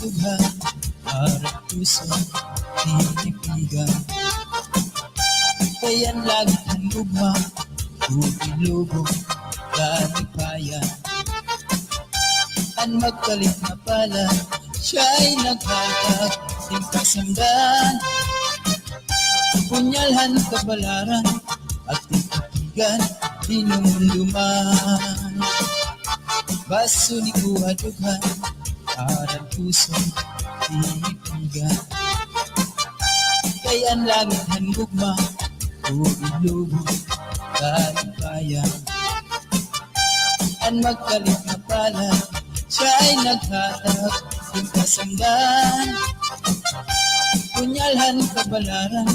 dughan, harap puso, tinipigan. Kayan lagi ang lugma, lumilubog, kalipayan. Ang magkalit na pala, siya'y naghatag, ting kasamdan. Punyalhan kabalaran, at titigan, dinumduman. Baso ni kuha dughan, harap puso, tinipigan. Kayan langit ang gugma, ilubog, kalipayan. Ang magkalit na pala, siya ay naghatag, yung kasanggan. Punyalhan kabalaran,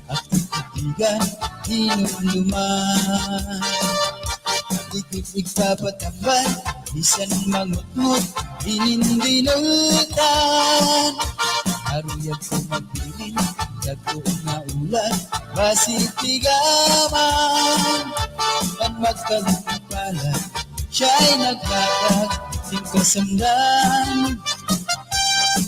at titigan, dinumduman. Ikit igpapatambal, bisan mangutmut, dinindinutan. Haruyag ko magbilin, dagkoon na ulan, basit tigaman. Ang magkalit na pala, siya'y nagtatag, ting kasamdan.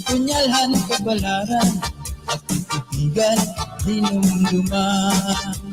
Punyalhan kabalaran, at titigan, dinumduman.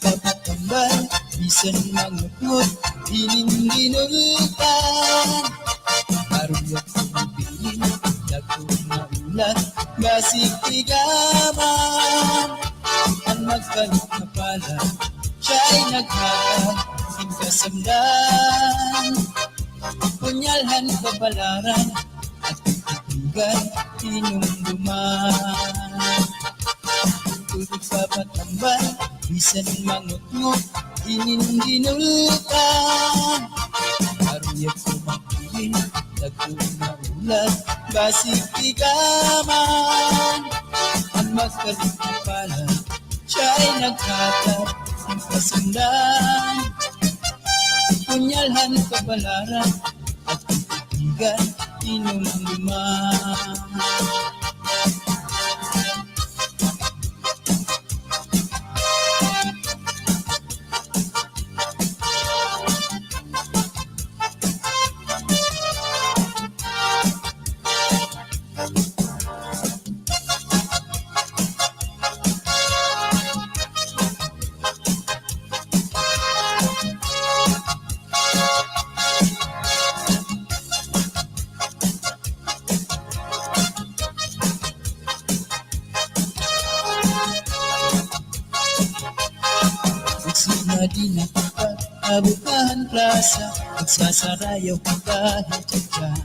Kapatambal, bisan mangutmut, dinindinutan. Haruyag ko magbilin, dagkoon na ulan, basig tigaman. Ang magkalit na pala, siya'y naghatag, ting kasamdan. Punyalhan kabalaran, at titigan, dinumduman. Tulog papatambal, bisan mangutngot, dinindinutan. Haruyag ko magbilin, dagkoon na ulan, basig tigaman. Ang magkalit na pala, siya'y naghatag, ting kasundan. Punyalhan kabalaran, at titigan, dinumduman. Magsina din ang kapag abukahan plaza, magsasarayaw ka kahit dyan.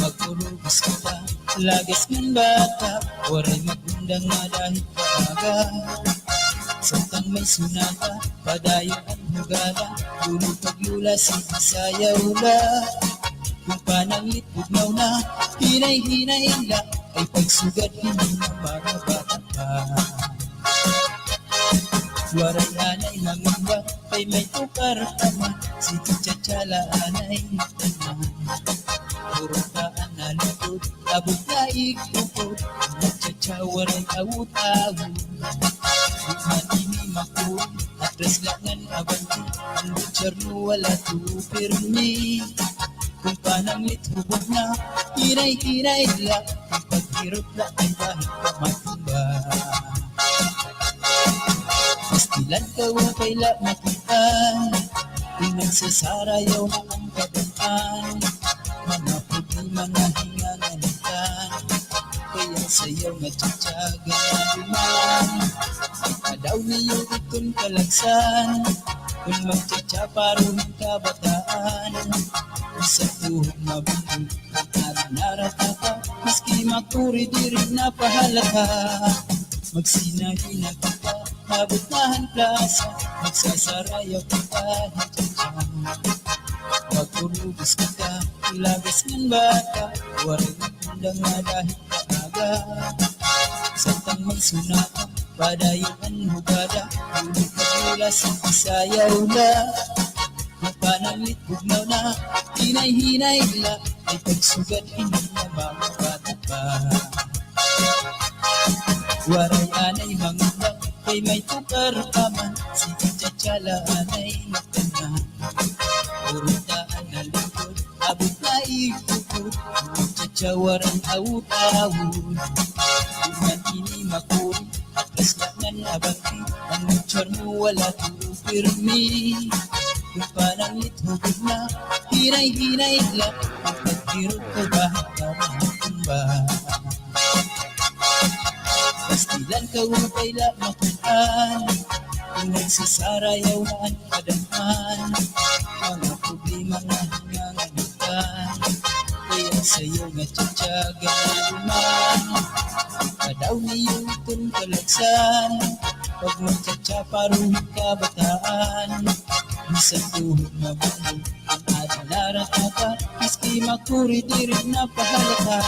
Magpurubos ka pa, lagas ng bata, waray magundang na dahil kaaga. Samtang may sunata, padayo ang hugala, tulog paglula sayaw la. Kung panangit bugnaw na, hinay-hinay la, ay pagsugad hindi na mga bata pa. Waray anay mangamba, ay may tukar tama, si Titsatsyala anay tanan. Purutaan na likod, abot na ikukod, Titsatsa waray awut-awut. Bukman ini makun, atras langan abanti, ang butcher no wala tupirmi. Kung pananglit hubog na, hinay-hinay la, ang paghirap na ay bahit pa matumba. Pastilan ka kaila makitan, kung nagsasarayaw na ang kabantaan. Mga putli mga hinganganitan, kaya sayaw nga tsatsaga na duman. Adaw niyo itong kalagsan, kung magtsatsaparon ang kabataan. Sa tuhog mabundog, at narataka, maski makuri di rin napahalata. Magsinahin na kita, mabutahan plaza, magsasarayaw kita hintyan. Magpurubos kita, ilagas ng bata, waray ang dahil maaga. Santang may sunata, padayon ang hugada, ulit na mula sa isayaw na. Mapananglit bugnaw na, hinay-hinay la, ay pagsugad hindi na mamabata pa. Waray anay mangubak, kay may tukar pa man, sige tsatsala anay magtana. Urutaan na lingkod, abot na ikukod, tsatsawaran awut-awut. Buman ini makuri, atras ka na nabangki, ang mutsar mo wala pirmi. Yung pananglit hugod na, hinay-hinay lang, ang pagkirot ko bahit ka mahatumba. Pastilan ka upay la makuhaan, kung nagsasarayaw na ang kadamhan, mga problema na hinganganitan, kaya sa'yo nga tsatsaga na luman. Kadaw niyo itong kalagsan, pag magtsatsaparuhin ka bataan, isang tuhod na buhay, ang adalaran ka, miski makuri di rin na pahalata.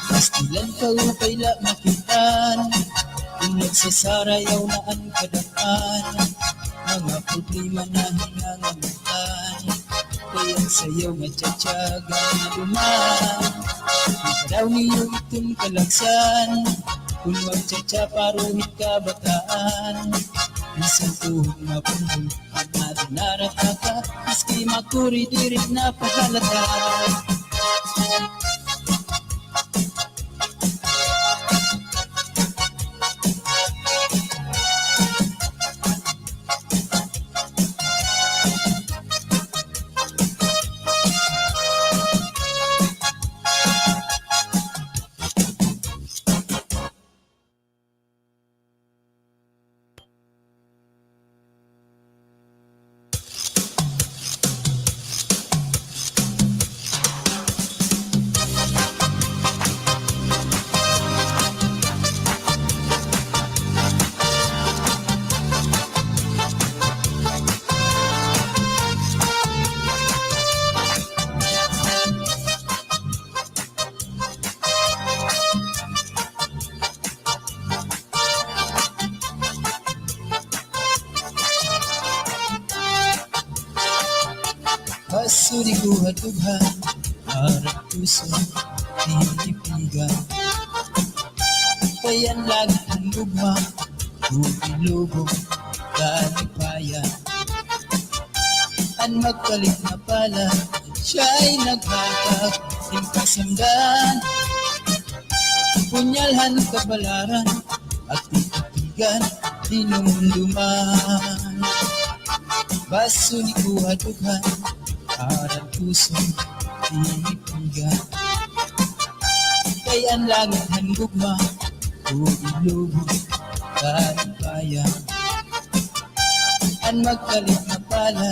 Pastilan ka upay la makitan, kung nagsasarayaw na ang kadamhan, mga problema na hinganganitan, kaya sa'yo nga tsatsaga na duman. Ikadaw niyo itong kalagsan, kung magtsatsaparuhin ka bataan, isang tuhod na punhol, ang adinarat ka, miski makuri di rin na pahalata. Pasuri ko hatughan, harap puso, tinipigan. Kayan lagi kong lugma, lubog-lubog, kalipayan. Ang magpalit na pala, siya'y naghatag, yung kasamdan. Punyalhan kabalaran, at titigan, dinumduman. Pasuri ko hatughan, harap puso, tinipigan. Kayan langit ng gugma, lubog-lubog, kalipayan. Ang magkalit na pala,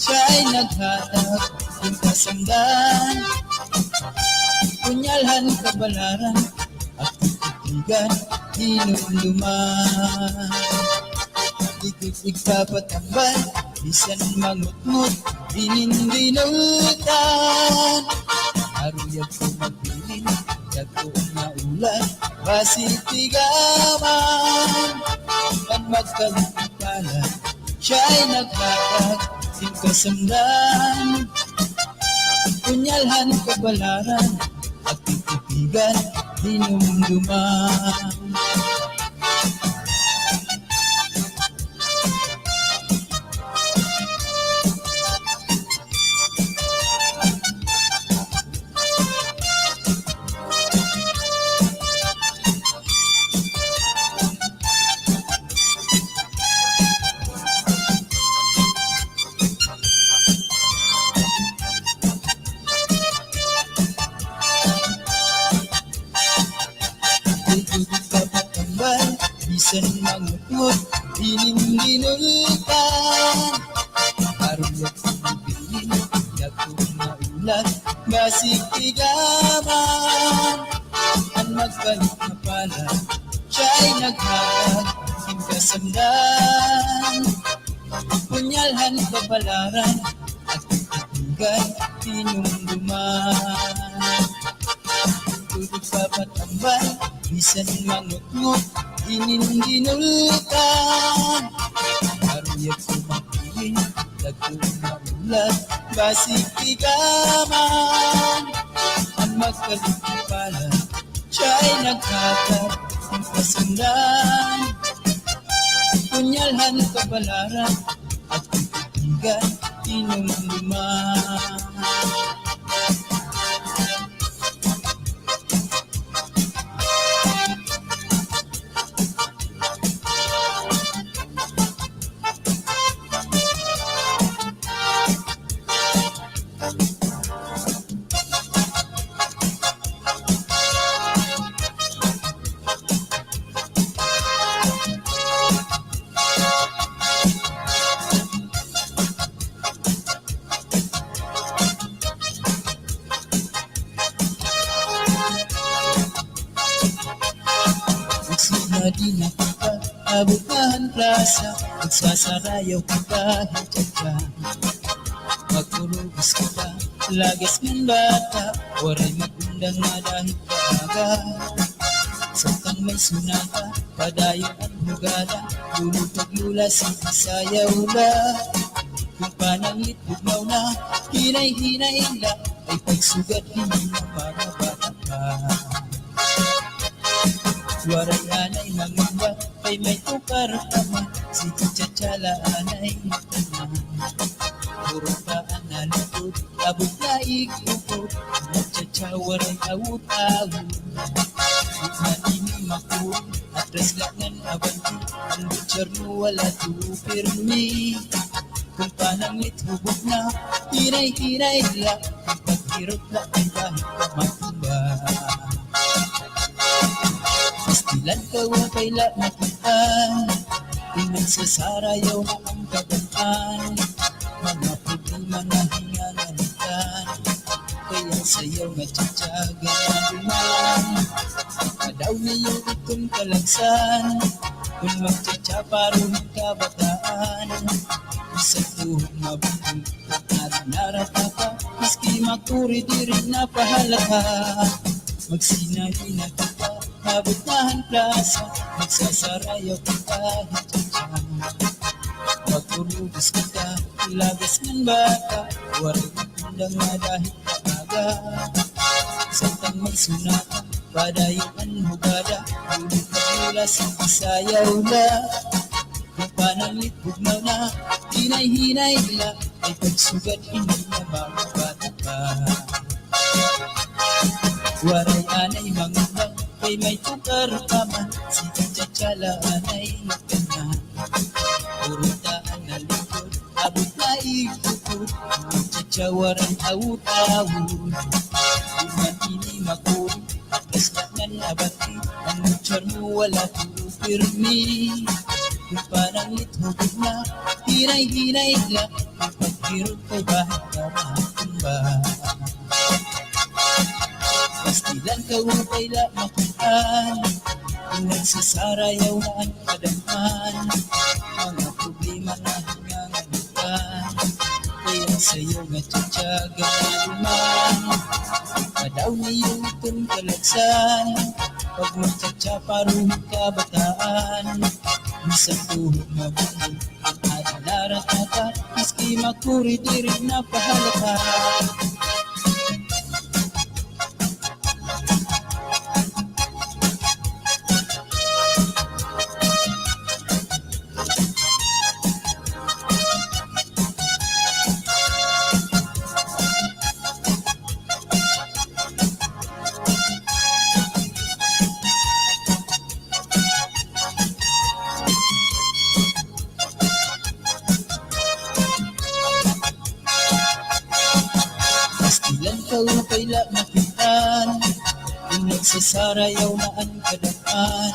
siya'y naghatag, yung kasamdan. Punyalhan kabalaran, at titigan, dinumduman. Ikot igpapatambal, bisan mangutmut, dinindinutan. Aruyag ko magbilin, dagko na ulan, basitigaman. Ang magkalipala, siya'y nagtatag, yung kasamdan. Punyalhan kabalaran, at titigan, dinumduman. tugod ka patambal, bisan mangutot, dininginulutan. Arulog pumipilin, dagkong maulat, basig tigaman. Ang magkalit na pala, siya'y naghahag, ang kasamdan. Punyalhan kabalaran, at katigan, tinumduman. Tugod pa patambal, bisan mangutngot, dininginulutan. Aruyag pumipilin, dagkong maulat, basig tigaman. Ang magkalit na pala, siya'y nagkakap ang kasundan. Punyalhan kabalaran at katigan, tinumduman. Di na kita abukahan plaza, magsasarayaw ka kahit ka. Magkulubos kita, lagas ng bata, waray magundang na dahil kaaga. Samtang may sunata, padayon ang hugada, lulog paglula sa sayaw la. Kung panangit bugnaw na, hinay-hinay la, ay pagsugat hindi na mga bata pa. Waray anay mangamba, ay may tukar tama, si Chachala anay tama. Puro taan na lutod, abog na ikupod, Chacha waray awut-awut. Bukman ini makul, at reslangan abanti, ang butcher mo wala tupirmi. Kung panangit hubog na, hiray-hiray la, ang paghirot la ay kahit pamatumba. Pastilan ka wakay la makitaan, kung nagsasarayaw na ang kagantaan. Mga problema na hinganganitan, kaya sayaw nga tsatsaga na duman. Padaw niyo itong kalagsan, kung magtsatsaparoon ka bataan. Isang tuhog mabukong at narata ka, maski makuri di rin napahalata. Magsinahin na kita, habutahan plaza, magsasarayaw kita hitsatsan. Magkulubos kita, ilagas ng bata, waray magundang na dahil kaaga. Samtang may sunata, padayon ang hugada, lulog na mula sa sayaw la. Kung pananglit bugnaw na, hinay-hinay la, ay pagsugat hindi na mga bata pa. Waray anay mangundang, kay may tukar paman, si Chachala anay kanan. Puro taan na likod, abot na ikukod, ang Chacha waray awut-awut. Bukman ini makuri, at kaslangan abati, ang butcher mo wala tupirmi. Kung panangit hubog na, hiray-hiray la, ang paghirot kay bahit ka matumba. Pastilan ka upay la makitaan, kung nagsasarayaw na ang kadamhan. Mga problema na hinganganitan, kaya sa'yo nga tsatsaga na luman. Padaw niyo itong kalagsan, pag magtsatsaparoon ka bataan. Isang tuhog mabukong, ang adalarata, maski makuri di rin napahalata. Pastilan ka upay la makitaan, kung sarayaw na ang kadaan,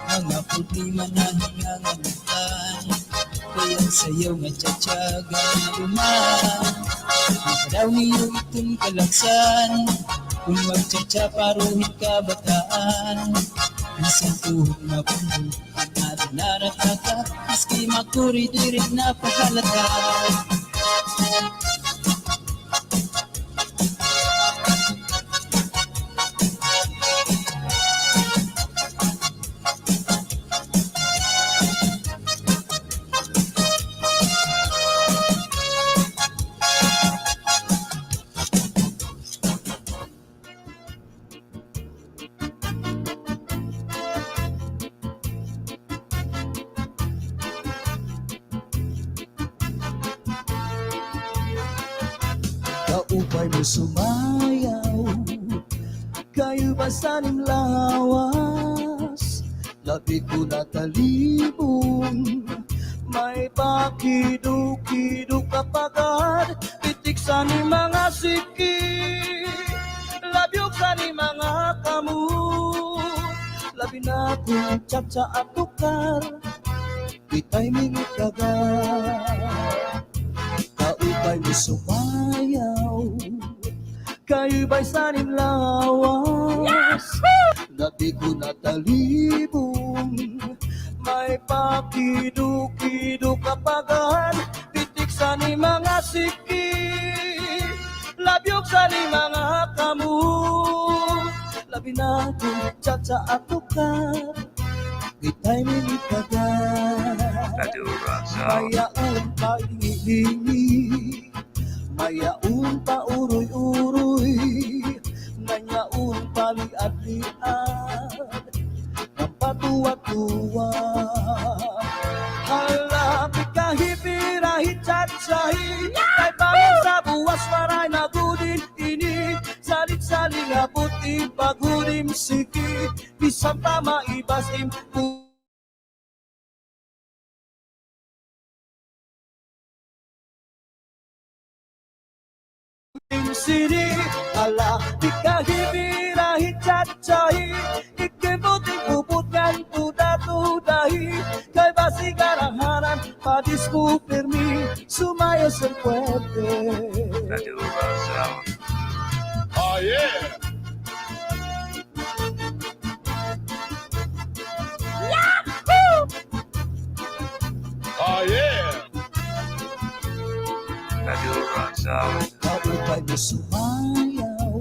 mga problema na hingangamutan, kaya sayaw nga tsatsaga na luman. Daw niyo itong kalaksan, kung magtsatsa paruhit ka bataan, isang tuhog na puno ang ating naratata, maski makuri dirit na pahalata. Kaupay mo sumayaw, kayo ba sa lawas? Labi ko na talibong, may pakido-kido kapagad, pitik sa ni mga siki, labyog sa ni mga kamu, labi na kong tsa at tukar, itay mingit kagad. Kaupay mo sumayaw, kayo ba'y sanim lawas? Labi ko na talibong, may pakido-kido kapagad, pitik sa ni mga siki, labyog sa ni mga kamu, labi na kong tsa at tukar, itay mingit kagad. Mayaon pa lingi-lingi, mayaon pa uroy-uroy, nanyaon pa liad-liad, ng patuwa-tuwa. Halapit ka hipirahit chat-sahi, kay pangin sa buwas maray na gudin ini, salit-saling abutin pagudim siki, bisang pa maibasim sini, ala di kahibirahin chat-cahi, ikibuting puputkan tuda-tudahi, kay basigarangharan padisku permi, sumayo sa puwede. Oh yeah! Yahoo! Oh yeah! Kaupay mo sumayaw,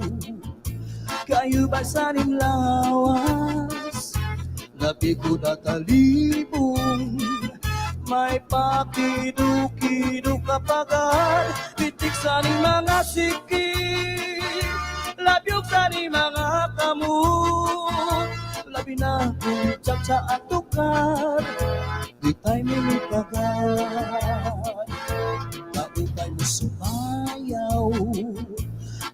kayo ba sanim lawas? Labi ko na talibong, may pakido-kido kapagad, pitik sa ni mga siki, labyog sa ni mga kamu, labi na kong tsa at tukar, di tayo minit kagad. Kaupay mo sumayaw,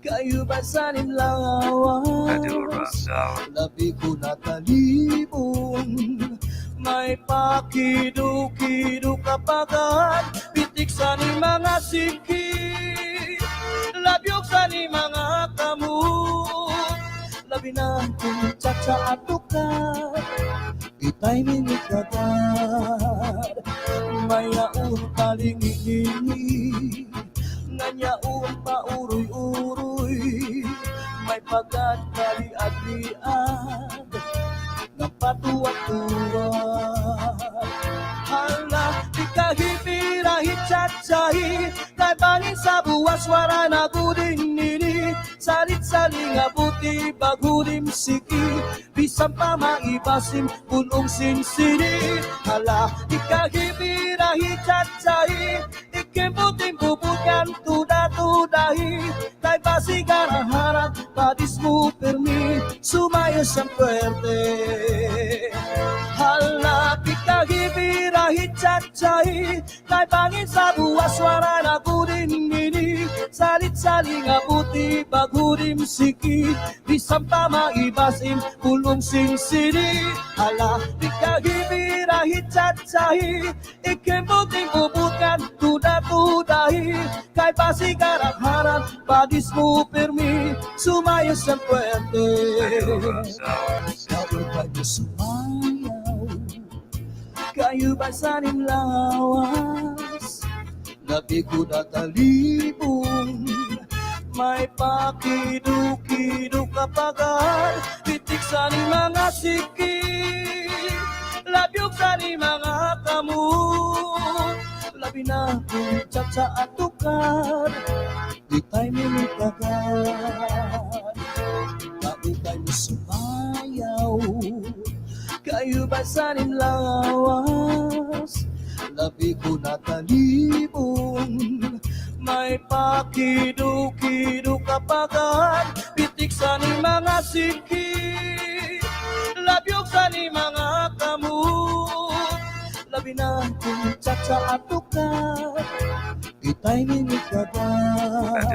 kayo ba sanim lawas? Labi ko na talibong, may pakido-kido kapagad, pitik sa ni mga siki, labyog sa ni mga kamu, labi na kong tsa at tukar, itay minit kagad. Mayaon pa lingi-lingi, nanyaon pa uroy-uroy, may pagkat kaliad-liad, ng patuwa-tuwa. Hala, di kahipirahit chat-sahi, kay pangin sa buwas wara na gudin nini, salit-saling abuti bagudim siki, bisang pa maibasim punong sinsini. Hala, di kahipirahit chat-sahi, ikibuting puputkan tuda-tudahi, kay basigarangharan padismu permi, sumayo siyang puwerte. Hala, di kahipirahit birahi cacai, kay bangin sa buwas wara na gudin nini, salit-saling abuti bagudim siki, bisam tama ibasim pulong sinsini, ala ikahi birahi cacai, ikembuting bubutkan tuda-tudahi, kay basi garap-harap padismu permi, sumayo sa puwerte. Kau kayo sumayaw, kayo ba sanim lawas, gabi ko natalibong, may pakidu-kidu kapagan, pitik sa ni mga siki, labyog sa ni mga kamot, labi na kung tsak sa atukar, di tayo minitagan. Kau kayo sumayaw, kayo ba sanim lawas, labi ko natalibong, may pakidu-kidu kapagan, pitik sa ni mga siki, labyog sa ni mga kamot, labi na kung tsak sa atukar, itay minikagan,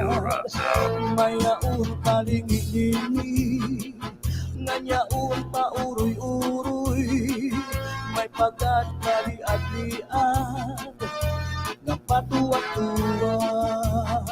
mayaon palingi-lingi, nganyaon pa uroy-uroy, may pagad kali-adlian, ng patuwag-tuwag.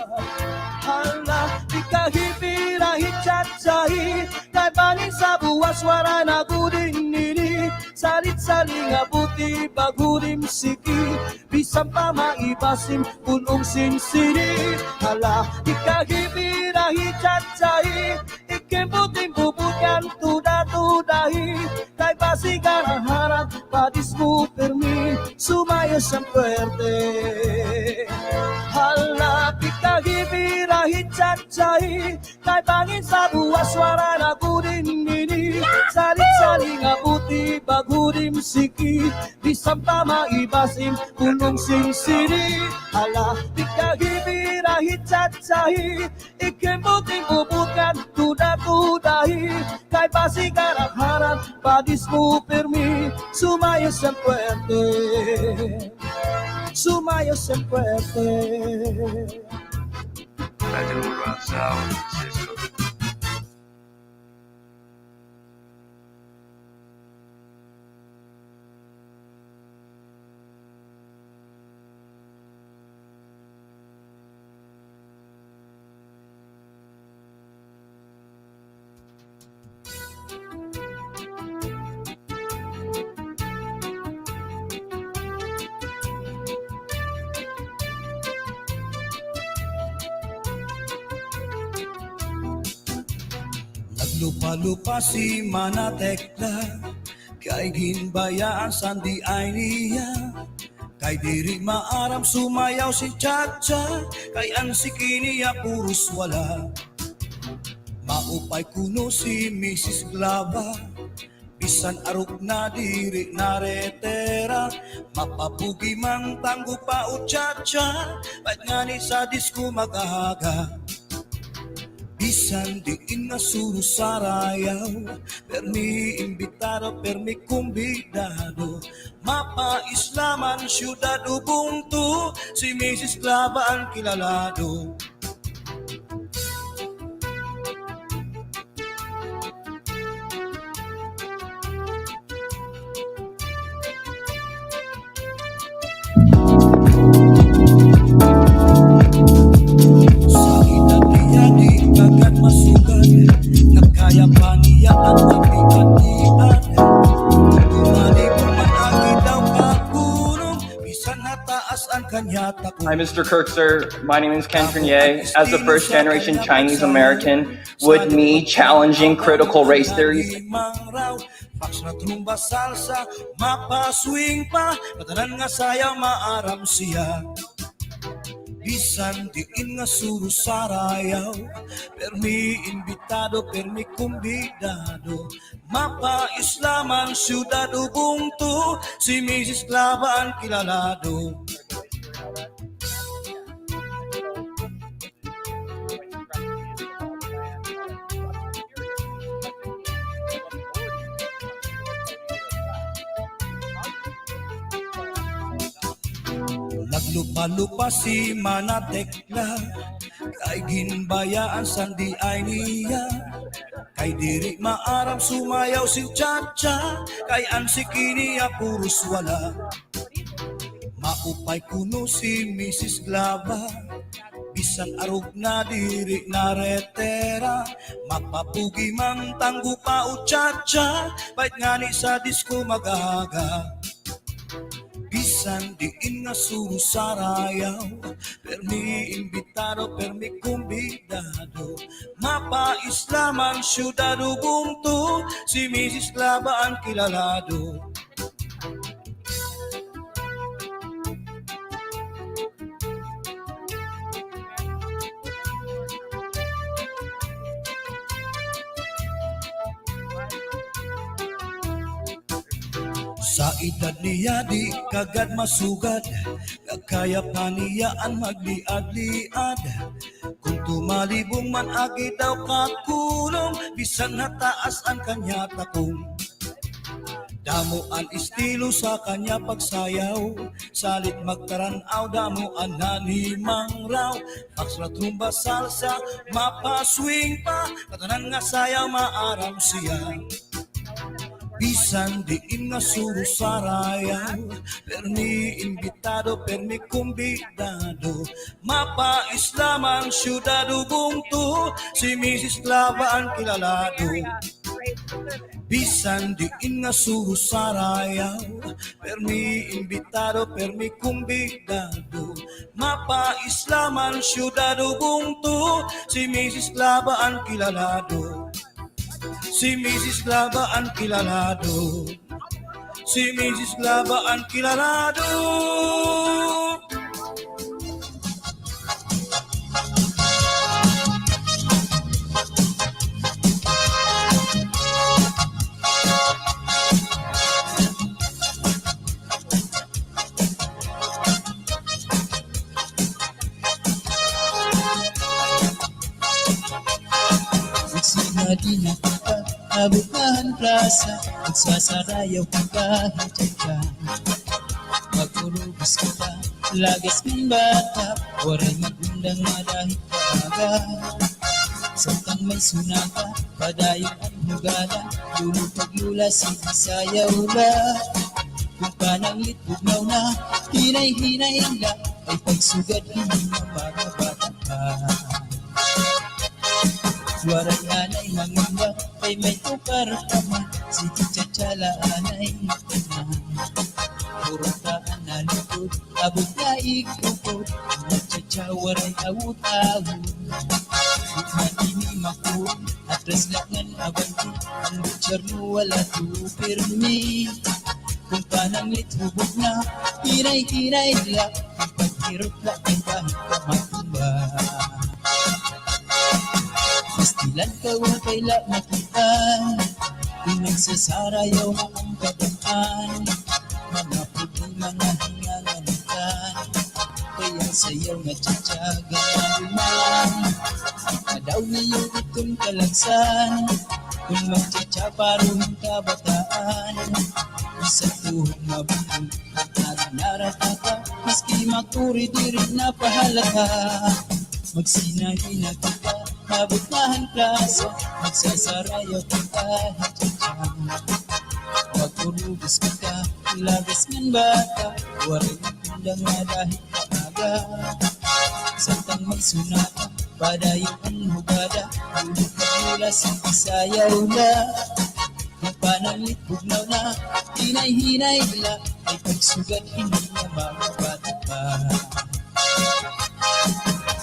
Hala, ikahibirahi cacai, kay bangin sa buwas wara na gudin nini, salit-saling abuti bagudim siki, bisam pa maibasim pulong sinsini. Hala, ikahibirahi cacai, ikembuting bubutkan tuda-tudahi, kay basi garang-harap padismu permi, sumayo sa puwerte. Hala, ikahibirahi cacai, kay bangin sa buwas wara na gudin nini, salit-saling abuti bagudim siki, bisam pa maibasim pulong sinsini. Hala, ikahibirahi cacai, ikembuting bubutkan tuda-tudahi, kay basi garap-harap padismu permi, sumayo sa puwerte, sumayo sa puwerte. Lupa-lupa si Manatekla, kay ginbayaan sandi ay niya, kay diri maaram sumayaw si Chacha, kay ang sikiniya puros wala. Maupay kuno si Mrs. Glava, bisan arok na diri naretera, mapapugi mang tanggo pa o Chacha, ba't nga ni sa disco magahaga. Bisan diin na suro sarayaw, permi imbitado, permi kumbidado, mapa-islaman syudad ubuntu, si Mrs. Glava ang kilalado. Kaya pa niya ang pagkikatian, tumalibong managi daw kakulong, bisan nataas ang kanya takong. Hi, Mr. Kirkser. My name is Ken Trenier. As a first-generation Chinese American, would me challenging critical race theories? Paks na trumba salsa, mapaswing pa, matanan nga sayaw maaram siya. Bisan diin nga suro sarayaw, permi imbitado, permi kumbidado, mapa-islaman syudad ubuntu, si Mrs. Glava ang kilalado. Naglupa-lupa si Manatekla, kay ginbayaan sandi ay niya. Kay diri maaram sumayaw si Chacha, kay ansikini puros wala. Maupay kuno si Mrs. Glava, bisan arog na diri na retera. Mapapugi mang tanggo pa o Chacha, bait ngani sa disco magaga. Bisan diin nga surusarayaw, permi imbitado, permi kumbidado. Mapa-Islaman syudado bungto, si Mrs. Glava ang kilalado. Sa edad niya di kagad masugad, kaya pa niya ang magliad-liad. Kung tumalibong man agi daw kakulong, bisan nataas ang kanya takong. Damo ang estilo sa kanya pagsayaw, salit magtaranaw, damo ang nanimang raw. Paksra, trumba, salsa, mapaswing pa, katanan nga sayaw maaram siya. Bisan diin nga surusarayaw, permi imbitado, permi kumbidado. Mapa-Islaman syudado bungto, si Mrs. Glava ang kilalado. Bisan diin nga surusarayaw, permi imbitado, permi kumbidado. Mapa-Islaman syudado bungto, si Mrs. Glava ang kilalado. Si Mrs. Glava ang kilalado, si Mrs. Glava ang kilalado. Di na kita abukahan plaza, magsasarayaw ka kahit ka. Magpulubos kita, lagas kang bata, waray magundang na dahil kaaga. Samtang may sunata, padayon ang hugada, lulupag-lula sinisayaw la. Kung kanang litbugnaw na, hinay-hinay la, ay pagsugad hindi na magabata ka. Waray anay mangamba, ay may tukar kama, si Chacha anay naman. Purutaan na likod, abog na ikukod, Chacha waray awut-awut. Bukman ini makun, atras langan abanti, ang butcher mo wala tupirmi. Kung pananglit hubog na, hinay-hinay la, ang paghirap la ay kahit pamatumba. Pastilan ka wa kaila makita, kung nagsasarayaw na ang kadaan. Mga puting mga hinganganitan, kaya sayaw nga tsatsaga naman. Madaw niyo itong kalagsan, kung magtsatsa paruhin kabataan. Isa tuhog mabutong at naratata, maski makuri di rin napahalata. Magsinahin na kita, mabutahan klasa, magsasarayaw ka kahit tsatsa. Pagpulubos kita, lagas ngan bata, waray magundang na dahil kaaga. Samtang may sunata, padayon ang hugada, ulog na mula sa isayaw na. Kung pananglit bugnaw na, hinay-hinay la, ay pagsugat hindi na mababata pa.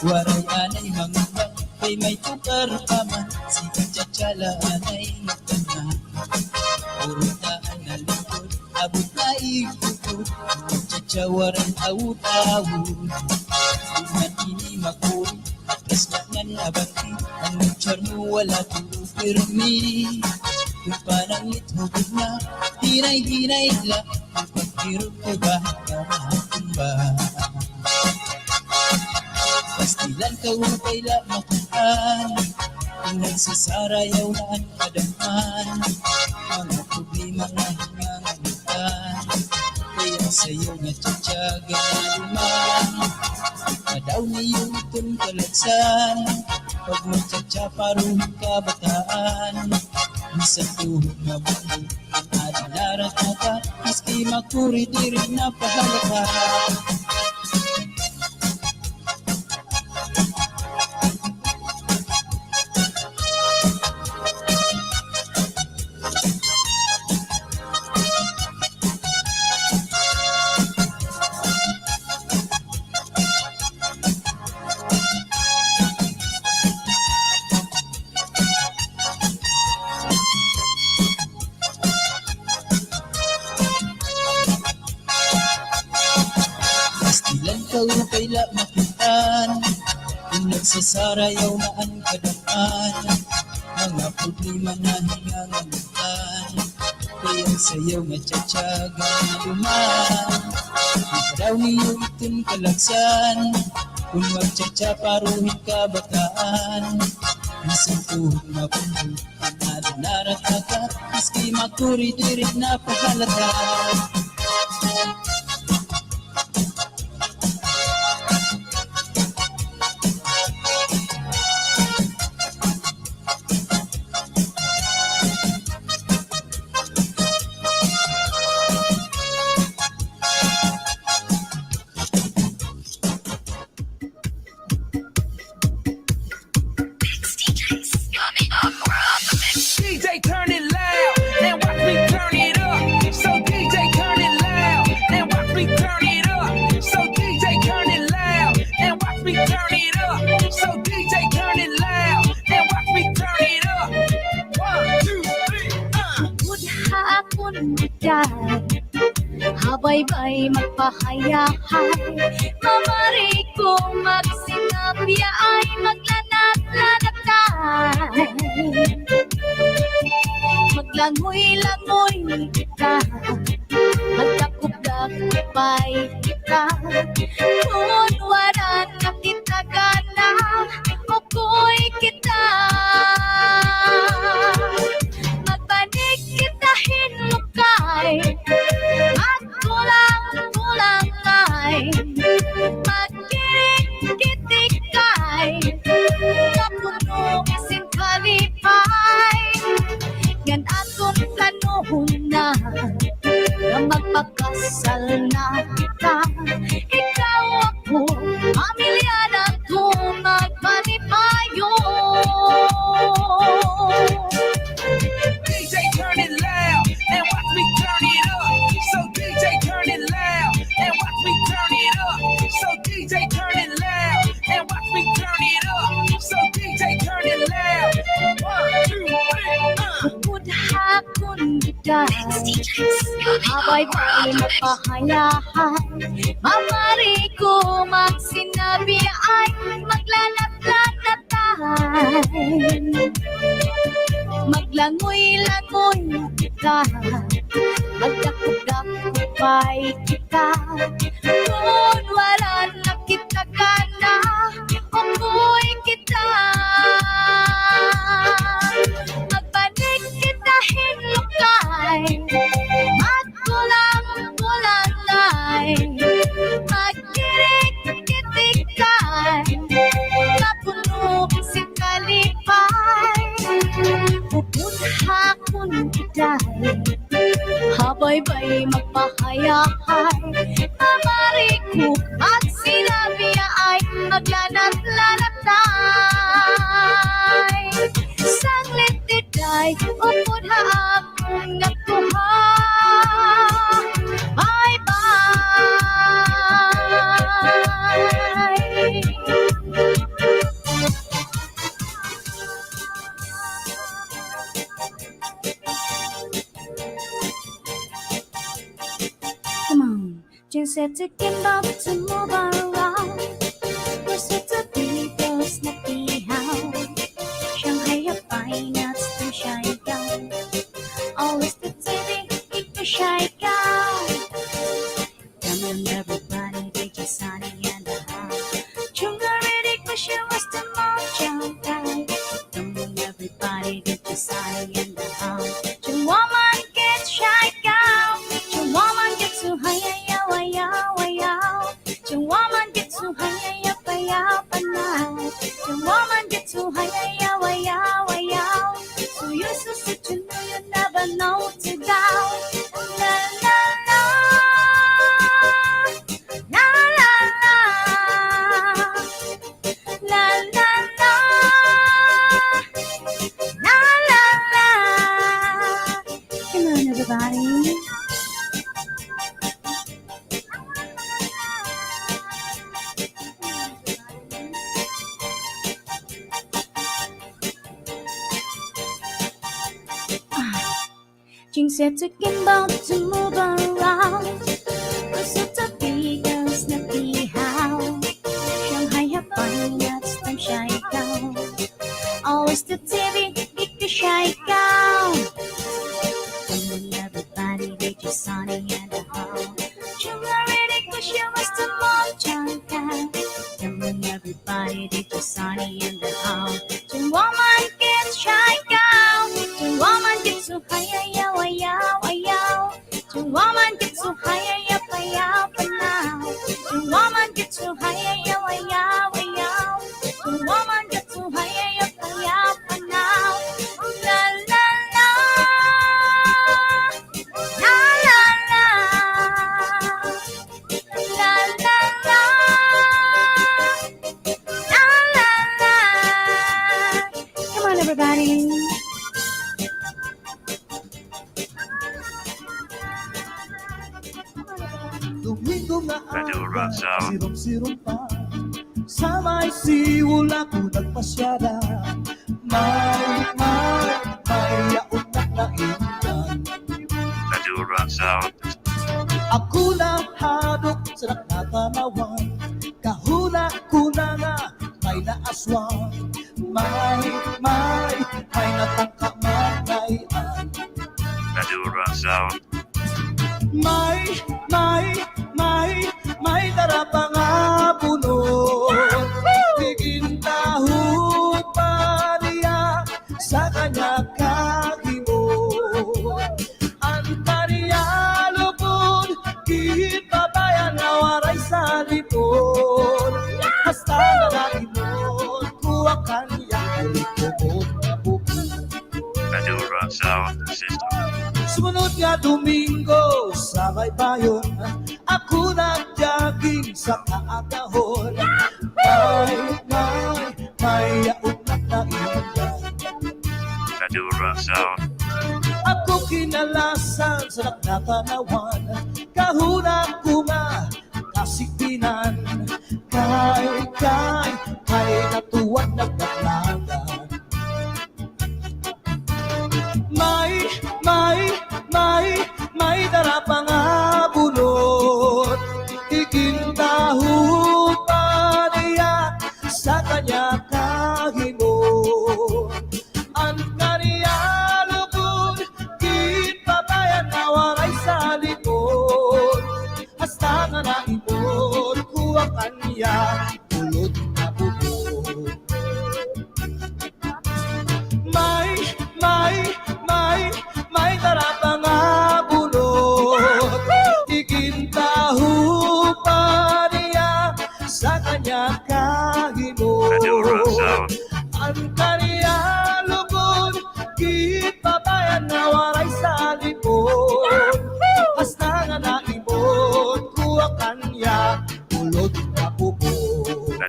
Waray anay mangamba, kay may tukar pa man, si Chacha anay nagtanan. Purutaan na likod, abot na ikukod, Chacha waray awut-awut. Bukman ini makuri, atras langan abanti, ang butcher mo wala tupirmi. Kung pananglit hubog na, hinay-hinay la, ang paghirap ay bahit ka mahatumba. Pastilan ka wa kaila makuhan, kung nagsasarayaw na ang kadaman. Mga problema na hinganganitan, kaya sa'yo nga tsatsaga na luman. Padaw niyo itong kalagsan, pag magtsatsa paruhin ka bataan. Minsan tuhod na buhay ang ating naratata, maski makuri di rin napahalata. Pastilan ka upay la makitaan, kung nagsasarayaw na ang kadapan, mga problema na hingangamutan, kaya sayaw nga tsatsaga na luman. Ipadaw niyo itong kalagsan, kung magtsatsa paruhin ka bataan. Isang tuhod na puno, ang naratata, maski makuri di rin napahalata. DJ turn it loud and watch me turn it up. So DJ turn it loud and watch me turn it up. So DJ turn it loud and watch me turn it up. So DJ turn it loud and watch me turn it up. 1, 2, 3, Bukod hapon bigay, habay-bay magpahayahay. Mamari kong magsinabi ay maglanat-lanatay. Maglangoy-langoy kita, magdakop-dakopay kita. Kung waran na kita gana, ukoy kita. Magbanig kita hinukay, magkulang-kulang ay. Magkirik-kitikay, kapuno isin kalipay. Yan atong planuhon na magpakasal na kita. Ikaw ako, pamilya na ko magpanipayo. DJ turn it loud and watch me turn it up. So DJ turn it loud and watch me turn it up. So DJ turn it loud and watch me turn it up. So DJ turn it loud. 1, 2, 3, Bukod hapon bigay, habay-bay magpahayahay. Mamari ko magsinabi ay maglalat-lanatay. Maglangoy-langoy kita, magdakop-dakopay kita. Kung wala na kita gana, ukoy kita. Magbanig kita hinukay, magkulang-kulang ay. Magkirik-kitikay, kapuno si kalipay. Bukod hapon bigay, habay-bay magpahayahay. Mamari ko at sinabi ay maglanat-lanatay. Sanglit diday, upod hapon natuha. Bye-bye. Come on, just set to get up to move around. We're set to be those snappy house. Shanghai a fine nuts to shy down. Always the TV, keep the shy down. Come on, everybody, DJ Sunny and the house. Chunga ready, question was the mojo guy. Come on, everybody, DJ Sunny and the house. Woman get shy down, woman get too high, everybody. Jing said talking about to move around. Was it a biggest na pihaw? Shanghai hapay at stem shy cow. Always the TV, get the shy cow. Come on everybody, they just sunny and the how. Chunga ready cause you must have mom chunga. Come on everybody, they just sunny and the how. Chung woman gets shy cow. Chung woman gets so high. Chung woman gets so high, now. Chung woman gets so high, Chung woman gets so high, now. La la la, la la la, la la la, la la la. Come on, everybody. Domingo nga aga, sirong-sirong pa. Sa may siwul ako nagpasyada. May yaot na ilan. Ako na hadok sa nakatanawan. Kahuna-kuna nga may naaswang. May natangkamanayan. May darapang abunod. Tigintaho pa niya sa kanya kahimod. Ang kaniya lubod, ipabayan na waray sa lipod. Hasta na naimod, kuha kaniya ay lipod na bukod. Sumunod nga Domingo sa baybayon, ako nag-jogging sa kaagahon. May yaot na ilan. Ako kinalasan sa nakatanawan. Kahuna ko nga kasikbinan. Kay natuwan nagdaglagan. May darapang abunod. Ikintaho pa niya sa kanya kahimod. Ang kaniya lubod, kitpabayan na waray sa likod. Hasta nga naimod, kuha kanya ulod na bukod. May darapang abunod. Ikintaho pa niya sa kanya kahimod. Ang kaniya lubod, kitpabayan na waray sa likod. Hasta nga naimod, kuha kanya ulod na bukod.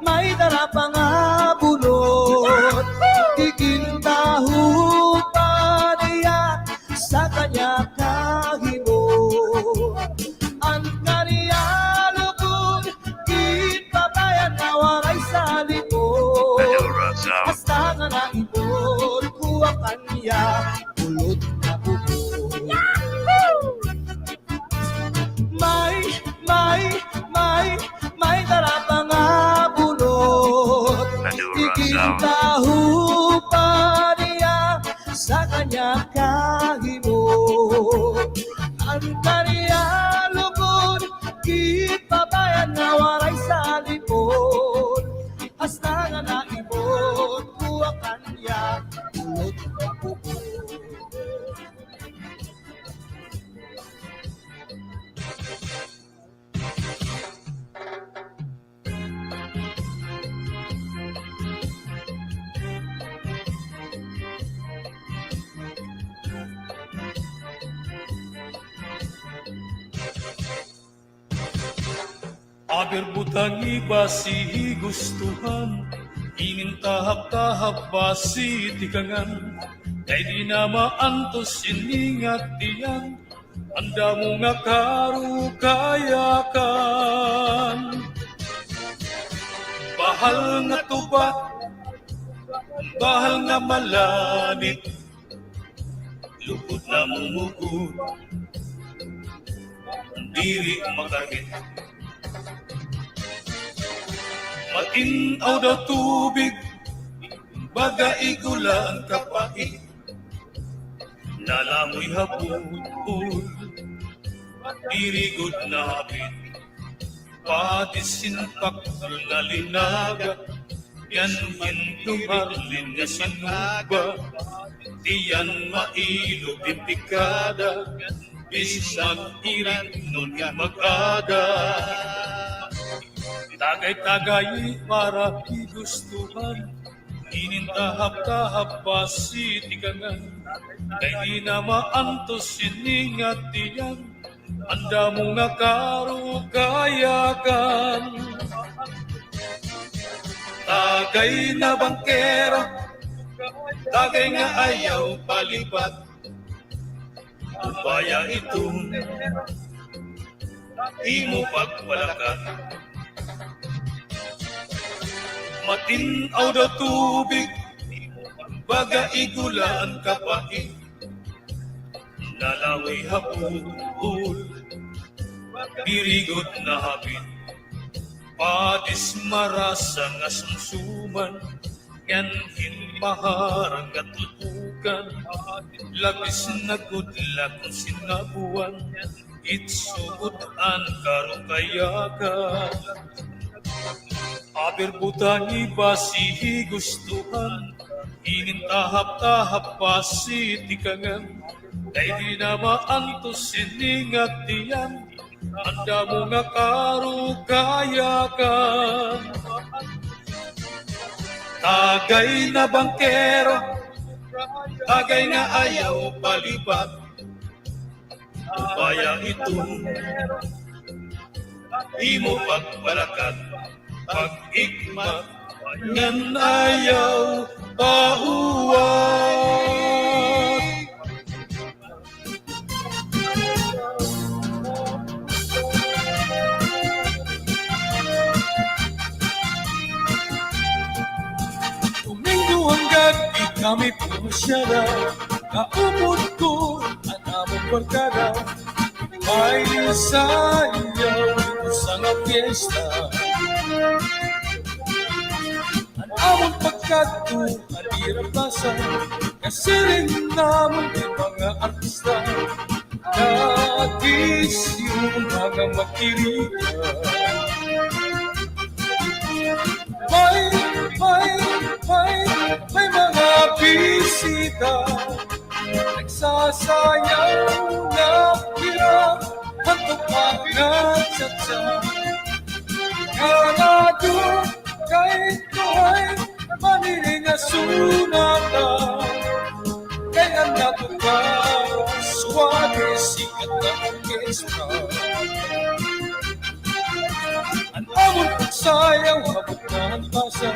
May darapang abunod. Ikintaho pa niya sa kanya kahimod. Ang kaniya lubod, kitpabayan na waray sa likod. Hasta nga naimod, kuha kanya ulod na bukod. May darapang abunod. Ikintaho pa niya sa kanya kahimod. Ang kaniya lubod, kitpabayan na waray sa likod. Hasta nga naimod, kuha kanya ulod na bukod. Aber butang iba si gustuhan, Inintahap-tahap basi tikangan, kay di na maantos iningat diyan, anda mo nga karukayakan. Bahal nga tuba, bahal nga malanit, lupot na mumugod, diri makagit. Matinaw daw tubig, baga igula ang kapait, nalamoy hapon, dirigod na hapit, pati sinpak na linaga, yan hintumarlin na sinuba, diyan mailog din pikada, bisag irin nun mag-aga. Tagay-tagay para igustuhan, inintahap-tahap basi tikangan, kay di na maantos siningat diyan, anda mo nga karukayakan. Tagay na bangkero, tagay nga ayaw palipat, upaya itong imo pagwalakan. Matinaw daw tubig, baga igula ang kapait, nalamoy hapon, birigod na hapit, patis marasa nga sumsuman, yan hinmaharang at tutukan, labis na gudla kung sinabuan, itsugutan karukayakan. Aberbutan basi gustuhan, inintahap-tahap basi tikangan, kay di na maantos siningat diyan, anda mo nga karukayakan. Tagay na bangkero, tagay nga ayaw palipat, upaya itong imo pagpalakat, pag-ikmat ngan ayaw pauwat. Domingo hanggang di kami pumasyala, kaupod ko ang among barkada, may sayaw dito sa nga fiesta. Ang among pagkatu, alirang basa, kasi rin namang yung mga artista, nagis yung mga makirika. May mga bisita, nagsasayaw na hirap, hantupak na tsa-tsa. Kanado kay tuhay, maniling na sunata, kay anak ko ba, suwade sikat na orkestra. Ang amon pagsayaw, habot na ang basa,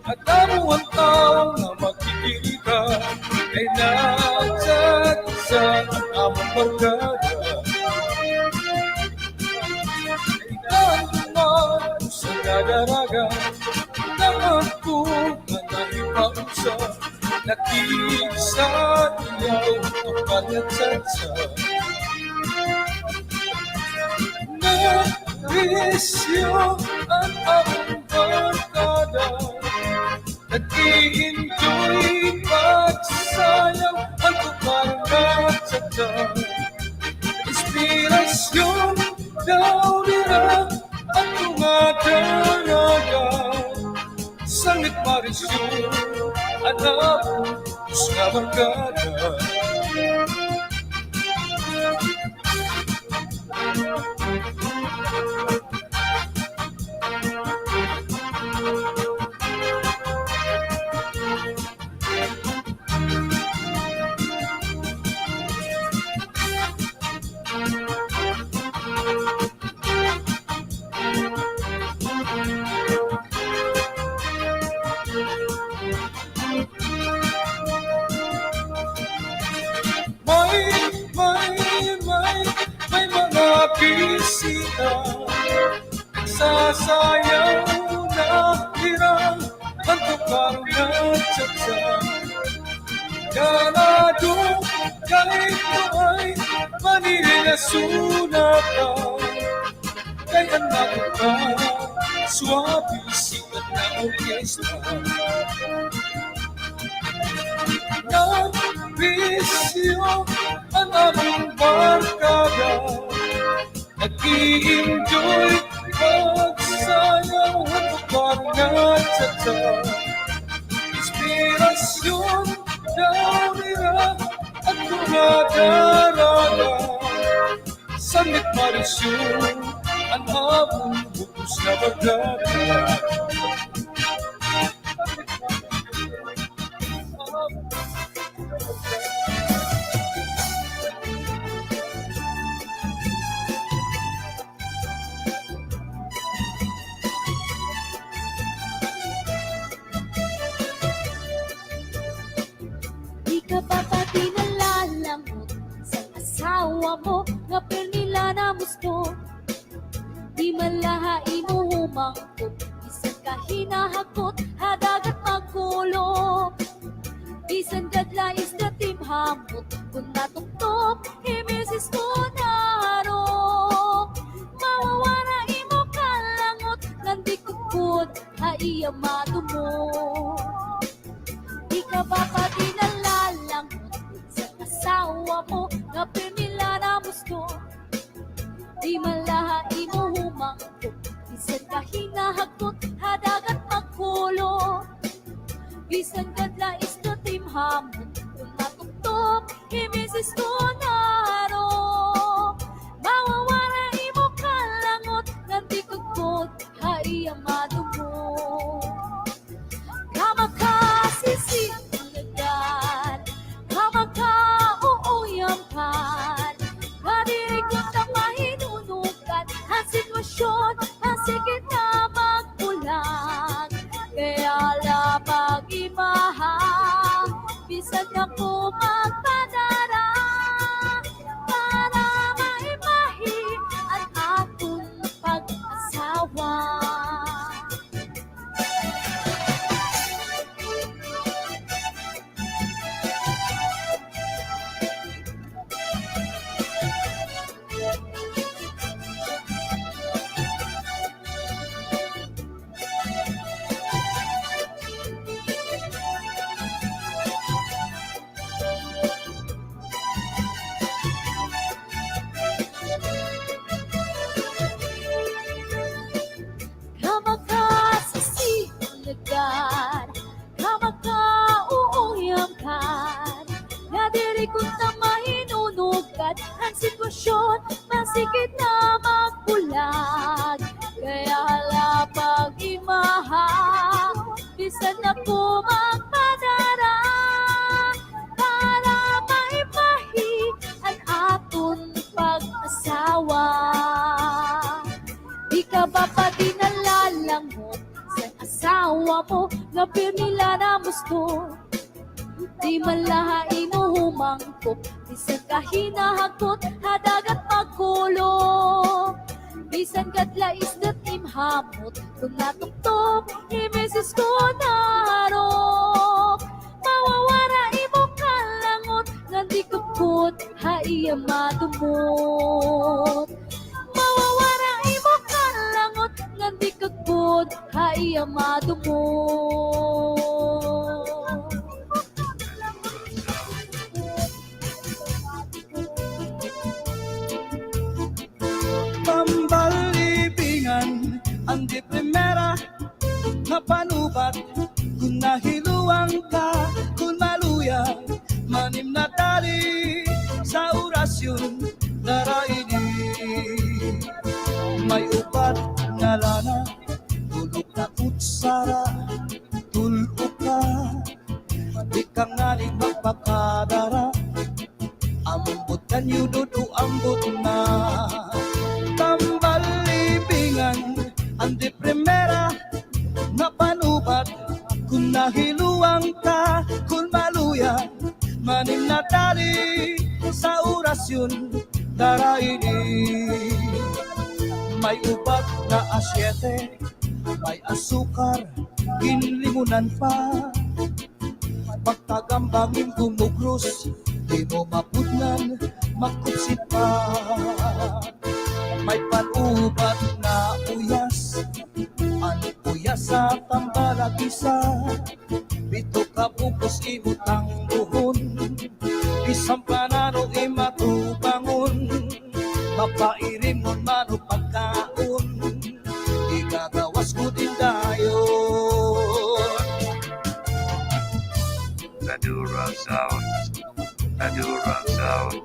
at amo ang taong na makikirika, ay nagsat-sa ang among barkada. Ay naman sa nadaraga, naman ko na naipausa, nakisayaw ang panatsatsa. Narisyo ang among barkada, nag-i-enjoy pagsayaw ang pagpanatsatsa. Inspirasyon daw nila ang mga daraga, sangit marisyon at among sa barkada. ka. Sasayaw na hirang hantok parang natsatsa. Ganado kahit mo ay manilasuna ka. Kaya natin ka, swabe sikat na orkestra. Nabisyo ang aming barkada, nag-i-enjoy pagsayaw at parang-at-tata. Inspirasyon darira at tumadaraga, sanit marisyon ang among bukus na bagada. Di ka pa pati nalalangot sa asawa mo nga nila na gusto. Di malahay mo humangkot, bisan ka hinahakot, hadagat magkulong. Bisan gadlais na timhamot, kung natuktop, imisis ko narong. Mawawara imo kalangot, nandikukod, haiyamado mo. Di ka ba pati nalalangot sa asawa mo nga nila na gusto. Di malahay mo humangkot, bisan ka hinahakot, hadagat magkulong. Bisan gadlais na timhamot, kung natuktop, imisis ko narong. Mawawara imo kalangot, nandikukod, haiyamado mo. Kamakasisinagan, kamakauuyampan, kadiri ko na mahinunukan, ang sitwasyon, ang sikit na magpulang. Kaya lapag imahang, bisan ako magpadara, para maimahi ang akong pag-asawa. Kamakasisinagan, kamakauuyamkan, nadiri ko na mahinunugan, ang sitwasyon, masikit na magpulag. Kaya lapag imahang, bisan ako magpadara, para maimahi ang aton pag-asawa. Di ka ba pati nalalangot sa asawa mo nga nila na gusto. Di malahay mo humangkot, bisan ka hinahakot, hadagat magkulong. Bisan gadlais na timhamot, kung natuktop, imisis ko narong. Mawawara imo kalangot, nandikukot, haiyamado mo. Mawawara imo kalangot, nandikukot, haiyamado mo. Pambalibingan ang di primera na panubat, kung nahiluang ka, kung maluya, manim na tali sa orasyon daraini. May upat nga lana, tulog na kutsara, tulog ka, di ka nga ni magpakadara, ambot kanyo dudu ambot na. Tambalibingan ang di primera na panubat, kung nahiluang ka, kung maluya, manim na tali sa orasyon daraini. May ubat na asyete, may asukar, ginlimunan pa. Pagtagambangin gumugros, di mo mapudnan, makutsit pa. May panubat na uyas, ang uyas sa tambalagisa. Bito ka bukos imutang buhon, isang panano imatubangon. Mapairim nun mano pagkaon, igagawas ko din dayon. Madura sound, Madura sound,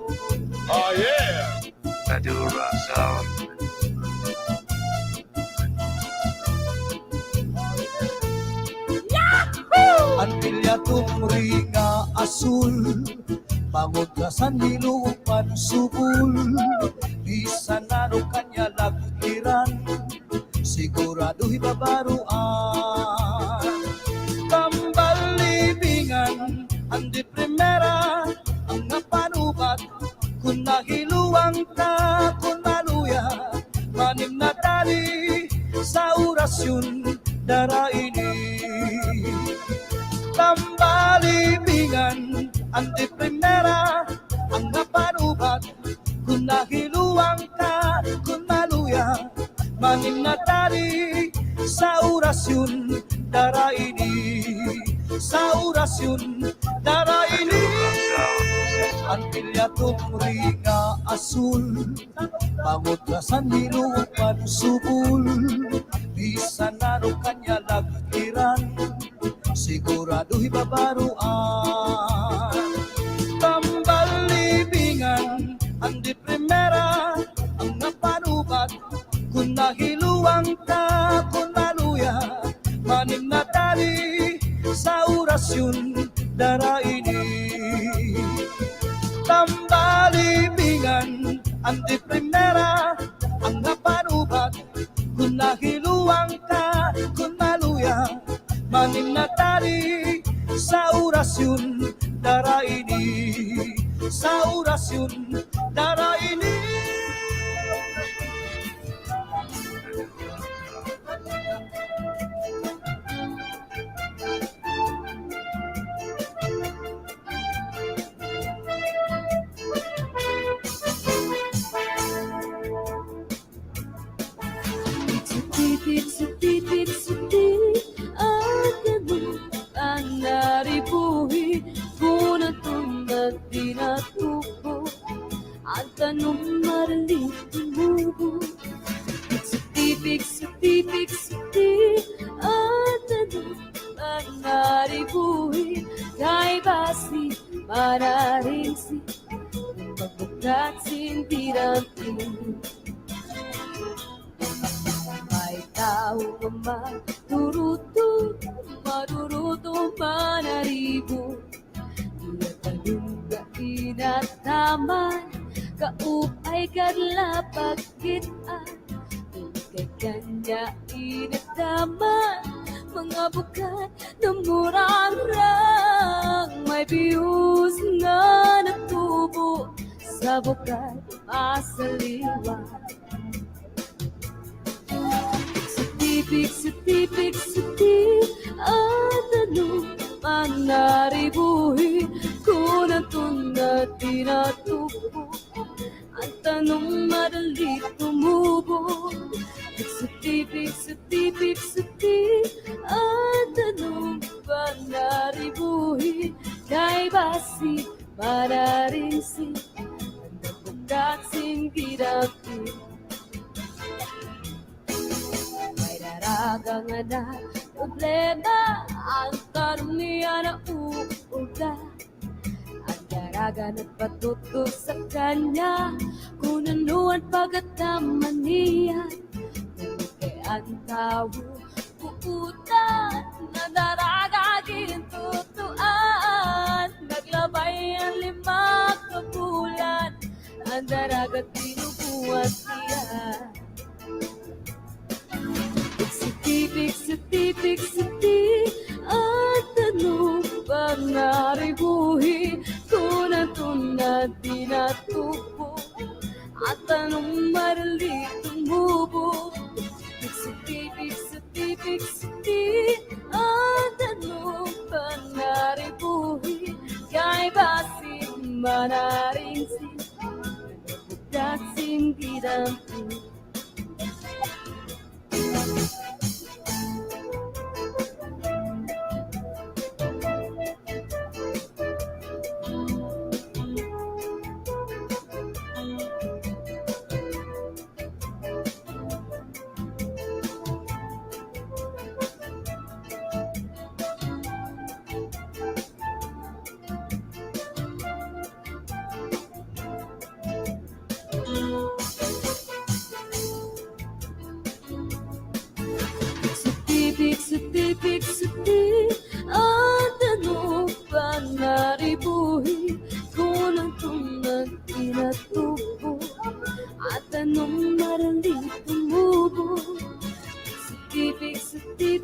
Oh yeah. Madura sound. Ang pilyatong ringa asul, pangod ka sa nilupan subul. Bisan ano kanya lagkiran, sigurado hibabaruan. Tambal libingan, ang di primera, ang napanubat. Kung nahiluwang ka, kung naluya, manim na tali sa orasyon daraini. Tambalibingan, ang di primera, ang napanubat. Kung nahiluwang ka, kung naluya, manim na tali sa orasyon daraini. Sa orasyon daraini. Ang pilyatong ringa asul, pangod ka sa nilupan subul. Bisan ano kanya lagkiran, sigurado hibabaruan. Tambal libingan, ang di primera, ang napanubat. Kung nahiluwang ka, kung naluya, manim na tali sa orasyon daraini. Tambalibingan, ang di primera, ang napanubat. Kung nahiluwang ka, kung naluya, manim na tali sa orasyon daraini. Sa orasyon daraini. Sutipik, at ganun ang naribuhi ko na tunad tinatubo at anong maralit tumubo. Sutipik, at ganun ang naribuhi kay basi mararingsi pagbukat sintirantin. May tao ka maduruto manaribo. Iyatanong ka inataman, kaupay karlapag kitaan. Kay kanya inataman, mga bukat na murang-rang. May biyus nga natubo sa bukat masaliwan. Sutipik, at anong ang naribuhi ko na tunad tinatubo at anong madalit tumubo. Sutipik, at anong ang naribuhi kay basi mararinsi ang nabukat singkirapin. Daraga nga na problema ang karumihan na uuda. Ang daraga nagpatuto sa kanya kung ano ang pagkataman niya. Kung kay ang tao uuda na daraga gintutuan. Naglabay ang 5 na bulan, ang daraga tinubuhat niya. Sutipik, at anong bang naribuhi ko na tunad tinatubo at anong maralit tumubo. manaring si Daxing didampi. Biksuti, at ano pa naribuhi ko ng tunag pinatubo at anong marali tumubo. Biksuti,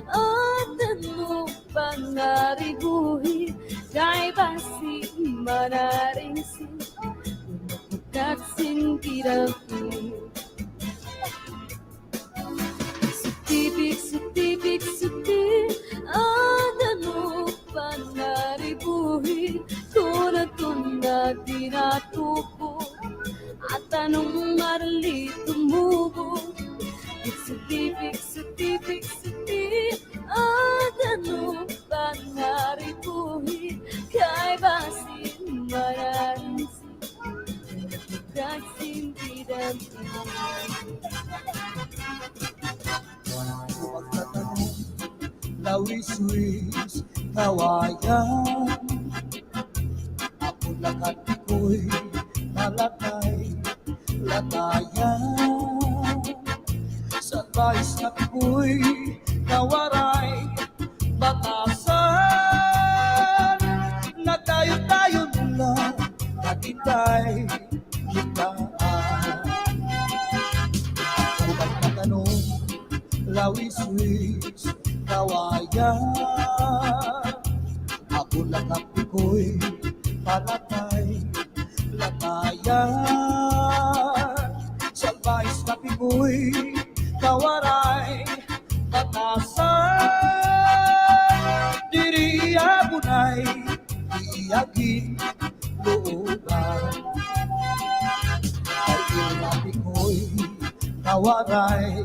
at ano pa naribuhi kay basi manaring si Daxing didampi. Biksuti, at ano pa naribuhi ko na tunag dinatubo at anong marali tumubo. Biksuti, at ano pa naribuhi kay basi manaring si Daxing didampi. Magtatanong, lawis-wis, kawayan. Ako lakat ko'y nalatay, latayan. Sa advice na ko'y nawaray, batasan. Nagtayo-tayo lang, nakitay, litaan. Ako magtatanong, lawis-wis, kawayan. Ako lakap ko'y palatay, latayan. Sa advice na ko'y kawaray, batasan. Diri abunay, iyagin, looban. Ay ilapi ko'y kawaray,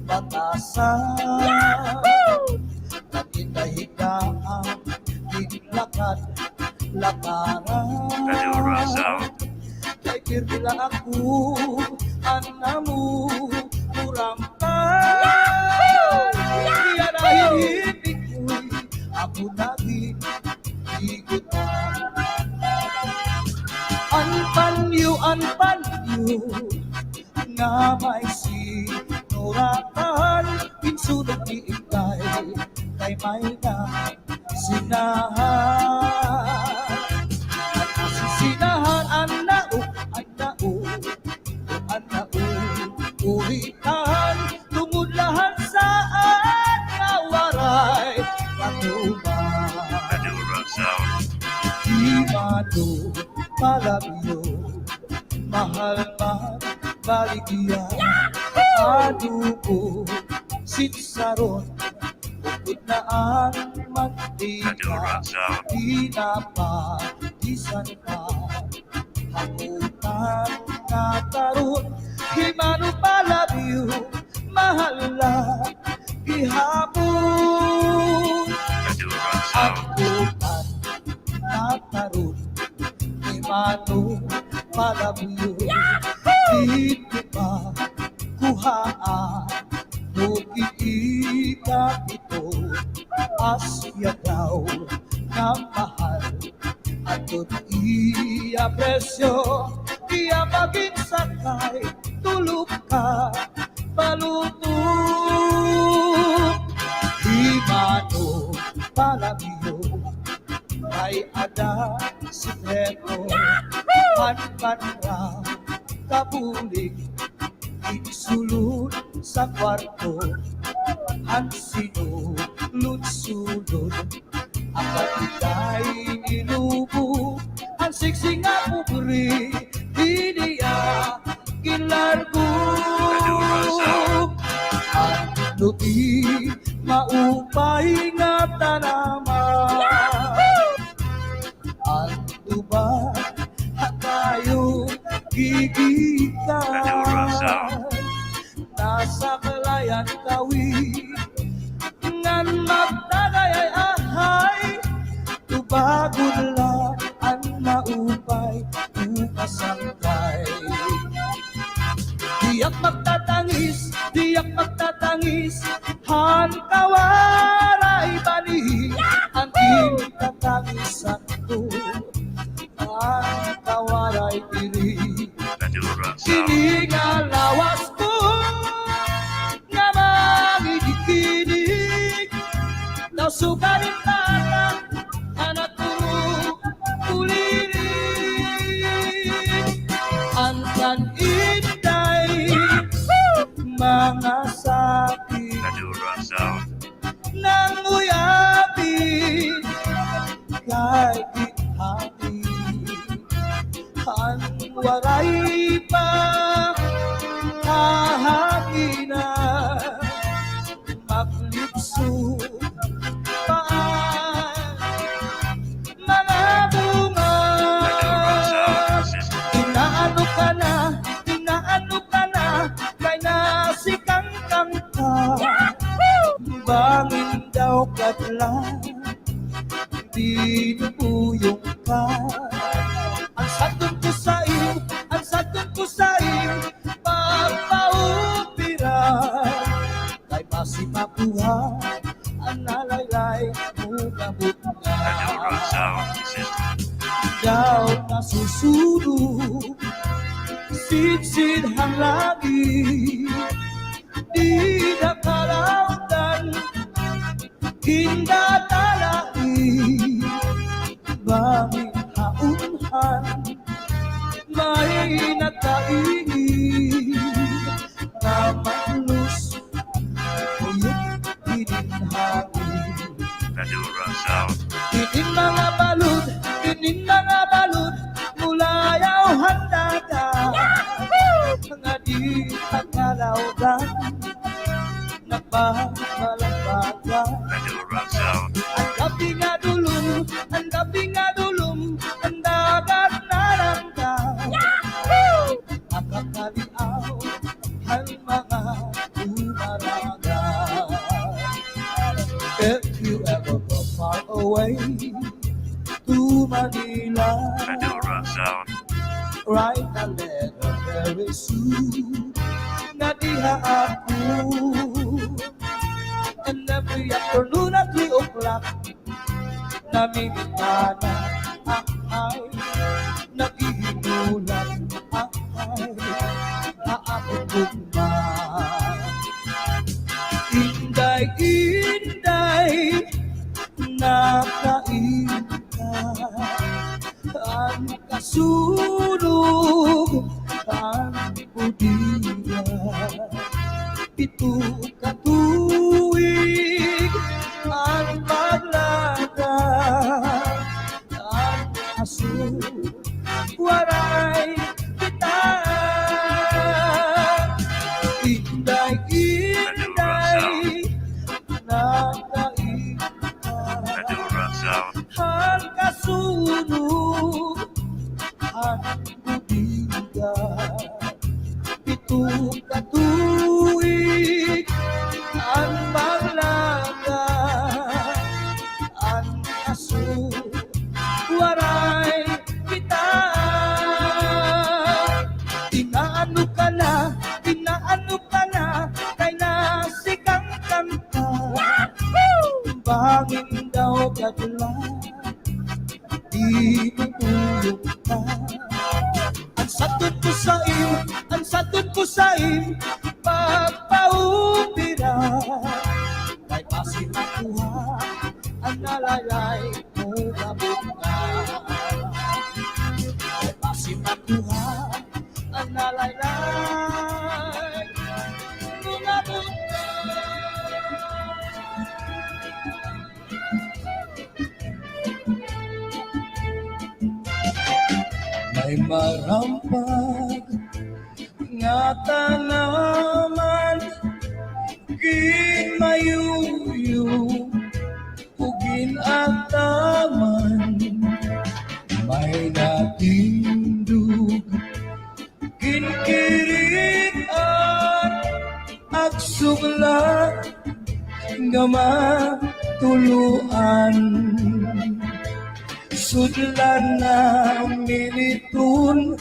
batasan. Nagindahigaan, ginlakat, lakaran. Adura Sound. Kay kirila ako, anamu, kurangkan. Iyan ay hindi ko'y ako naging igutan. Anpanyo, nga may sinuratan, pinsulog ni ikay, kay may na sinahan. At asisinahan, anao, uritan, tumudlahan saan nawaray, patuman. Adura Sound. Imano, palabyo, mahal man, baligyan. Adubo, sitsaron, bukod na ang Adura magtika. Sound. Pinapatisan ka, hamutan na tarun. Himano palabyo, mahal lang, ihapon. Adura Ang Sound. utan na tarun, himano palabyo. Dito pa kuhaan, nukikita ito, asya daw na mahal. Atot iya presyo, iya maging sakay, tulog ka, balutog. Himano palabyo, ay ada sikreto, panpanra, kabulig, isulod sa kwarto, ang sinulod-sulod, ang kapitay inubo, ang siksi nga pupuri, hiniya, kinlargo. Ang luti, maupay nga tanaman, ang tuba tayo gigikan. Madura Sound. Nasa kalayan kawi ngan magdagay ay ahay tubagod la ang maupay upasangkay. Diyak magtatangis han kawaray bani ang tinatatangisan ko ang kawaray diri. Madura Sound. Kini nga lawas ko nga magigikinig nasugarin tata anak ko ulirin ang inday mga sakit Madura Sound. ng uyapin kay ihati ang waray pa hahangina maglipso paan mga bunga. Madura Sound System. Inaano ka na kay nasikang kangka bangin daw kadlang pinupuyong ka. Ang sadun ko sa iyo pagpaupira kay masimapuha ang nalaylay mo kabut Madura nga. Sound System. Ikaw nasusunog Sidsid ang langit di nakalautan hindatalai banging haunhan may nagkaingin na maglus uyok hininhangin. Madura Sound. Ining mga balud mula yaw handada mga di pagkalawgan nagpapalagbagan. Madura Sound. Ang gabi nga dulum ang dagat na langga nakakaliaw ang mga umaraga. If you ever go far away to Manila, Madura Sound. write a letter very soon na diha ako. And every afternoon at 3 o'clock namimintana ay naghihinulan ay naapugman. Inday nakainta ang kasunog ang pudiya. Ito katuwig ang paglaga ang aso waray kita. Inday nakainta Madura Sound. ang kasunog ang pudiya. Ito katuwig ang paglaga ang aso waray kita. Inaano ka na kay nasikang kanta bangin daw kadula di matulog ka. Ang satod ko sa iyo pagpaupira kay pasimakuha ang nalayay mo kabunga. Kay pasimakuha ang nalayay mo kabunga. May marampag nga tanaman ginmayuyo ugin ataman may sugla nga matuluan. Sudlan na militun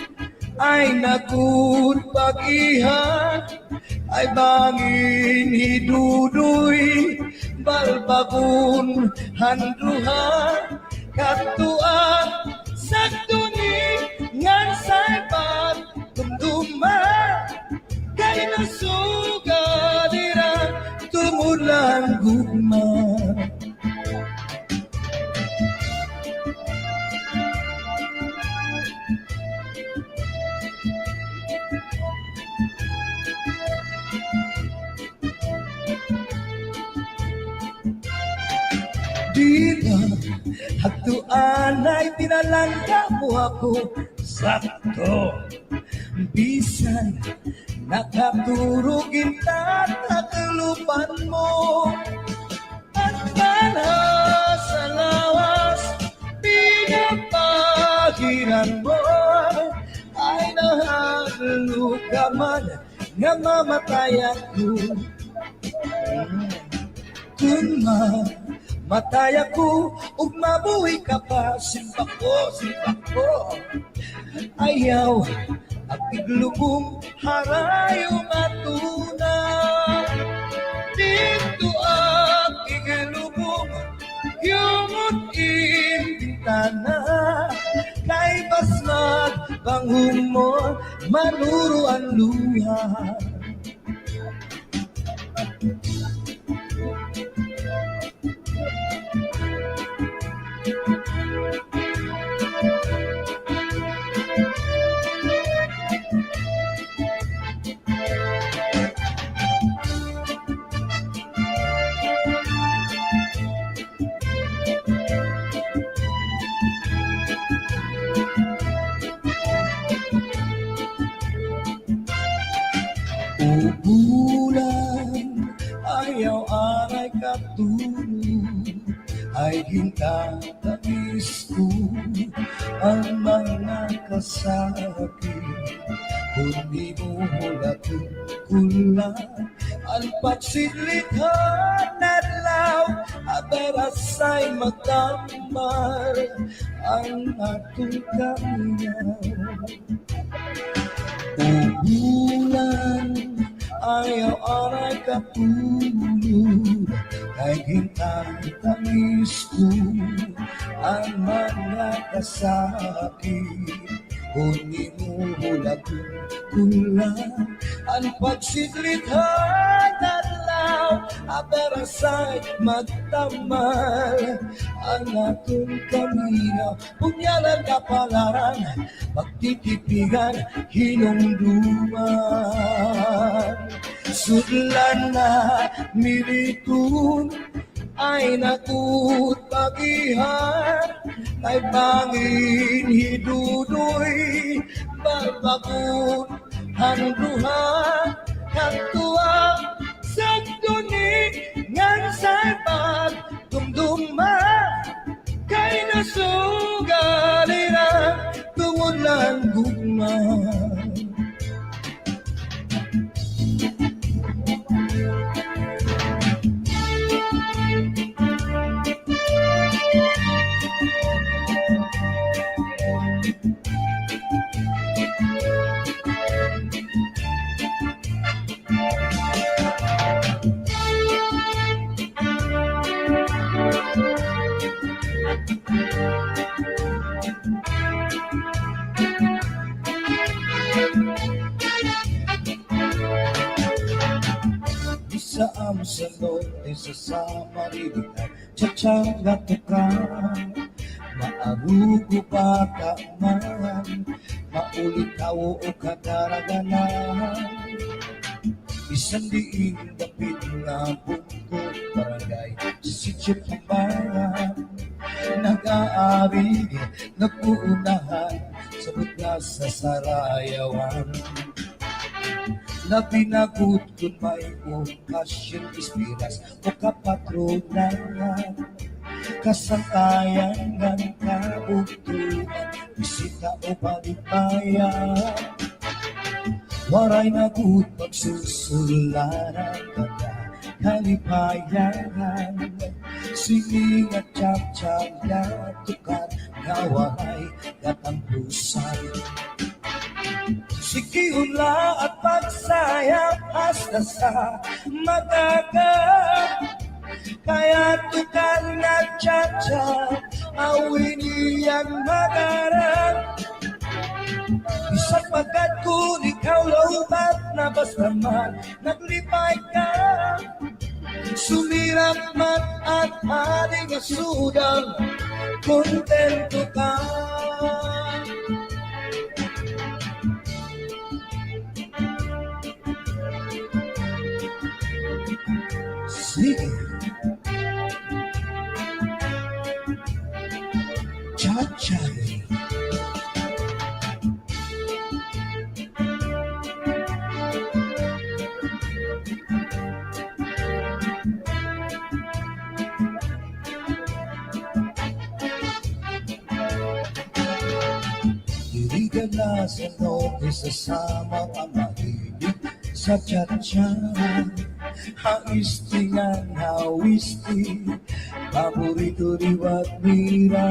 ay nakud pag-iha, ay bangin hidudoy balbagun handruha katuan sakto ni ngan saypat tumduma kay nasugadira tumulang gugma. Dita, hagtuan ay tinalangka mo ako sakto. Bisan, nakaturugin na taklupan mo. At para sa lawas, pinapagiran mo. Ay nahalo ka man, nga mamatay ako. Kung matay ako, ug mabuhay ka pa, simpa ko. Ayaw, at iglubong harayo matuna. Dito ang iglubong, yung imbintana. Kay basmag, banghong mo, manuro ang luha. Bulan, ayaw aray katulog, ay hintatais ko ang mga kasakit. Kung di mo hulatong kulang, ang pagsilithan adlaw, aberasay magdamar ang atong kamingaw. Bulan, ayaw aray katulog, kay hintatais ko ang mga kasakit. Kung di mo hulatong kulang, ang pagsilithan adlaw, aberasay magtamal ang atong kaminaw. Punyalan kapalaran, magtitipigan, hinungduman. Sudlan na militun, ay nakut pagihan, ay bangin hidudoy balbagun handruha katuang sakto ni ngan saypat tumduma kay nasugalira tungod lang gugma. Sa amsalot, isa sa marilitan, tsatsanga ka, maarugo pa man, maulitaw o kadaraganan. Isang diin dapit nga bungkot barangay sa sityo Pambayan. Nag-aari, nagpuunahan sa butlas sa Sarayawan. Na pinagut kung may okasyon ispiras o kapatronan, kasantayan ng kabugtuan, bisita o palipayan. Waray nagut pagsusularan kada kalipayan. Sining at tiyap-tiyap na tukar, nawalay gatang pusay. Sikiula at pagsayang hasta sa magaga. Kaya tukar na tiyap-tiyap, awin iyang magarang. Isang pagkat kung ikaw laubat na basta man naglipay ka. Sumirap man at aling asudang, kontento ka. Sige, Cha-Cha-ly. Dirigan na sa note sa mga mahilig sa cha-cha. Haistingan, hawisti, paborito riwat mira.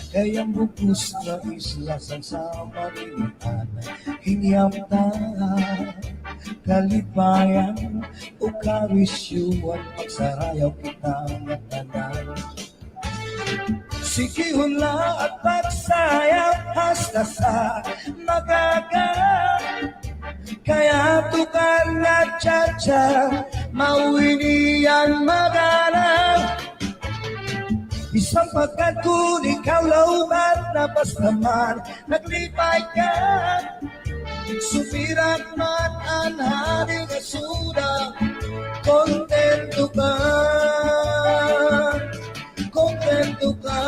Kayang bukos na isla sa marilian, hingyam ta, kalipayan, o kawisyuan, pagsarayaw kita ng tanan. Sikihula at pagsayang hasta sa magaga. Kaya tukar na cha-cha, mauwinian magalang. Isang pagkat kung ikaw laubat na basta man naglipay ka. Sumirat man ang haring asuda, kontento ka, kontento ka.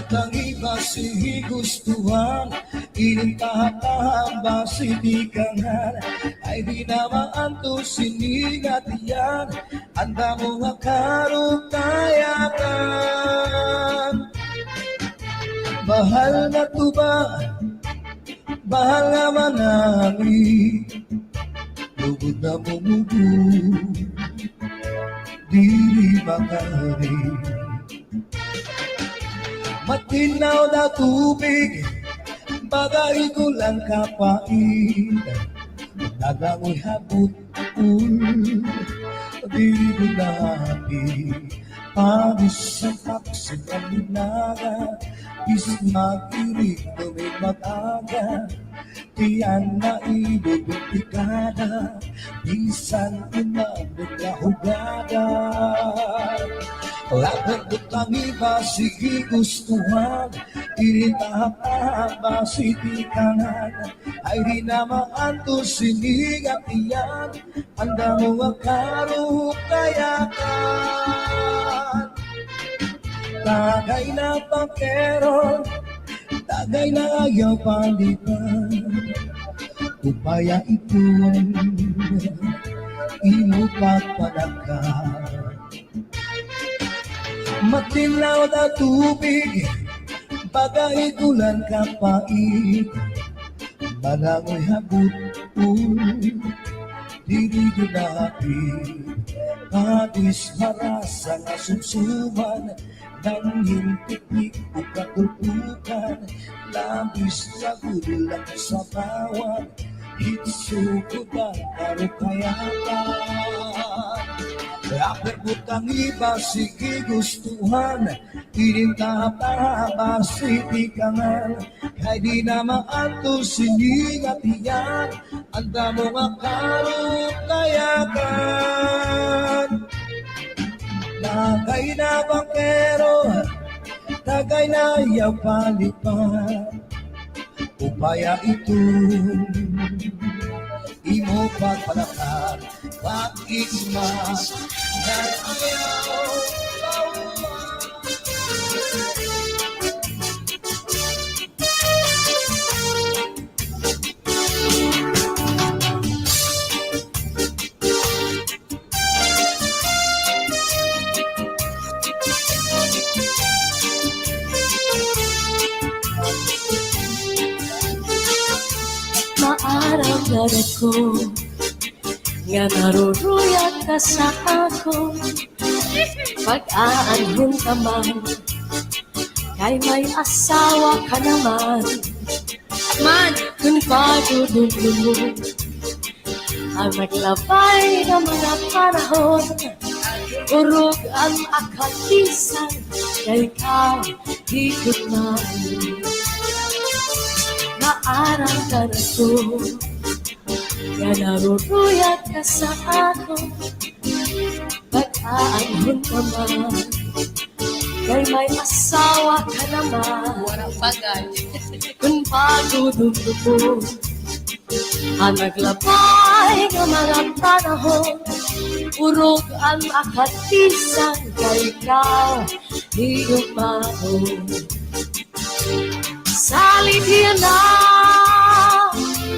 Ang iba si gustuhan, inintahatahan ba si dikangan, ay di naman to sinigatiyan, anda mo nga karutayakan. Bahal na tuba, bahal nga manami, lugod na bumubu, diri makari. Matinaw na tubig, bagay ko lang kapait. Nagangoy habut-ul, diri ko nabi. Pagis sa taksin ang minaga, isip mag-irig lumig mag-aga. Tiyan na ibubuntikada, bisan umabot na hugada. Laban butang iba sige gustuhan, iritahap ba si tikangan, ay di naman to sinigatiyan, anda mo akarukayakan. Tagay na pangkero, tagay na ayaw palitan, upaya ito inupagpalakan. Matinaw na tubig, bagay ulan kapait, malangoy habut-ul, diri gunapit, padis marasa na sumsuman, nang hintikik o katulpukan, labis na gulang sa bawat, hitsuko ba karukayakan. Rapper butang iba sige gustuhan, inintahap-tahap si tikangan, kay di naman to sinigatiyan, anda mo nga karukayakan. Tagay na bangkero, tagay na ayaw palipan, upaya ito imo pagpalakan. Pag-isma na ayaw Maaraw ko nga naruruyag ka sa ako. Pag-aanhon ka man, kay may asawa ka naman. Man, kung pagdudulo mo ang naglabay ng mga panahon, urog ang akatisan, kay ka higit man. Maarang ka na to, nga naruruyag ka sa ako. Pag-aanhon ka man, kay may asawa ka naman. Walang bagay. Kung pagdudulo mo ang naglabay ng mga panahon, urog ang akatisan, kay ka higit man. Saligyan na,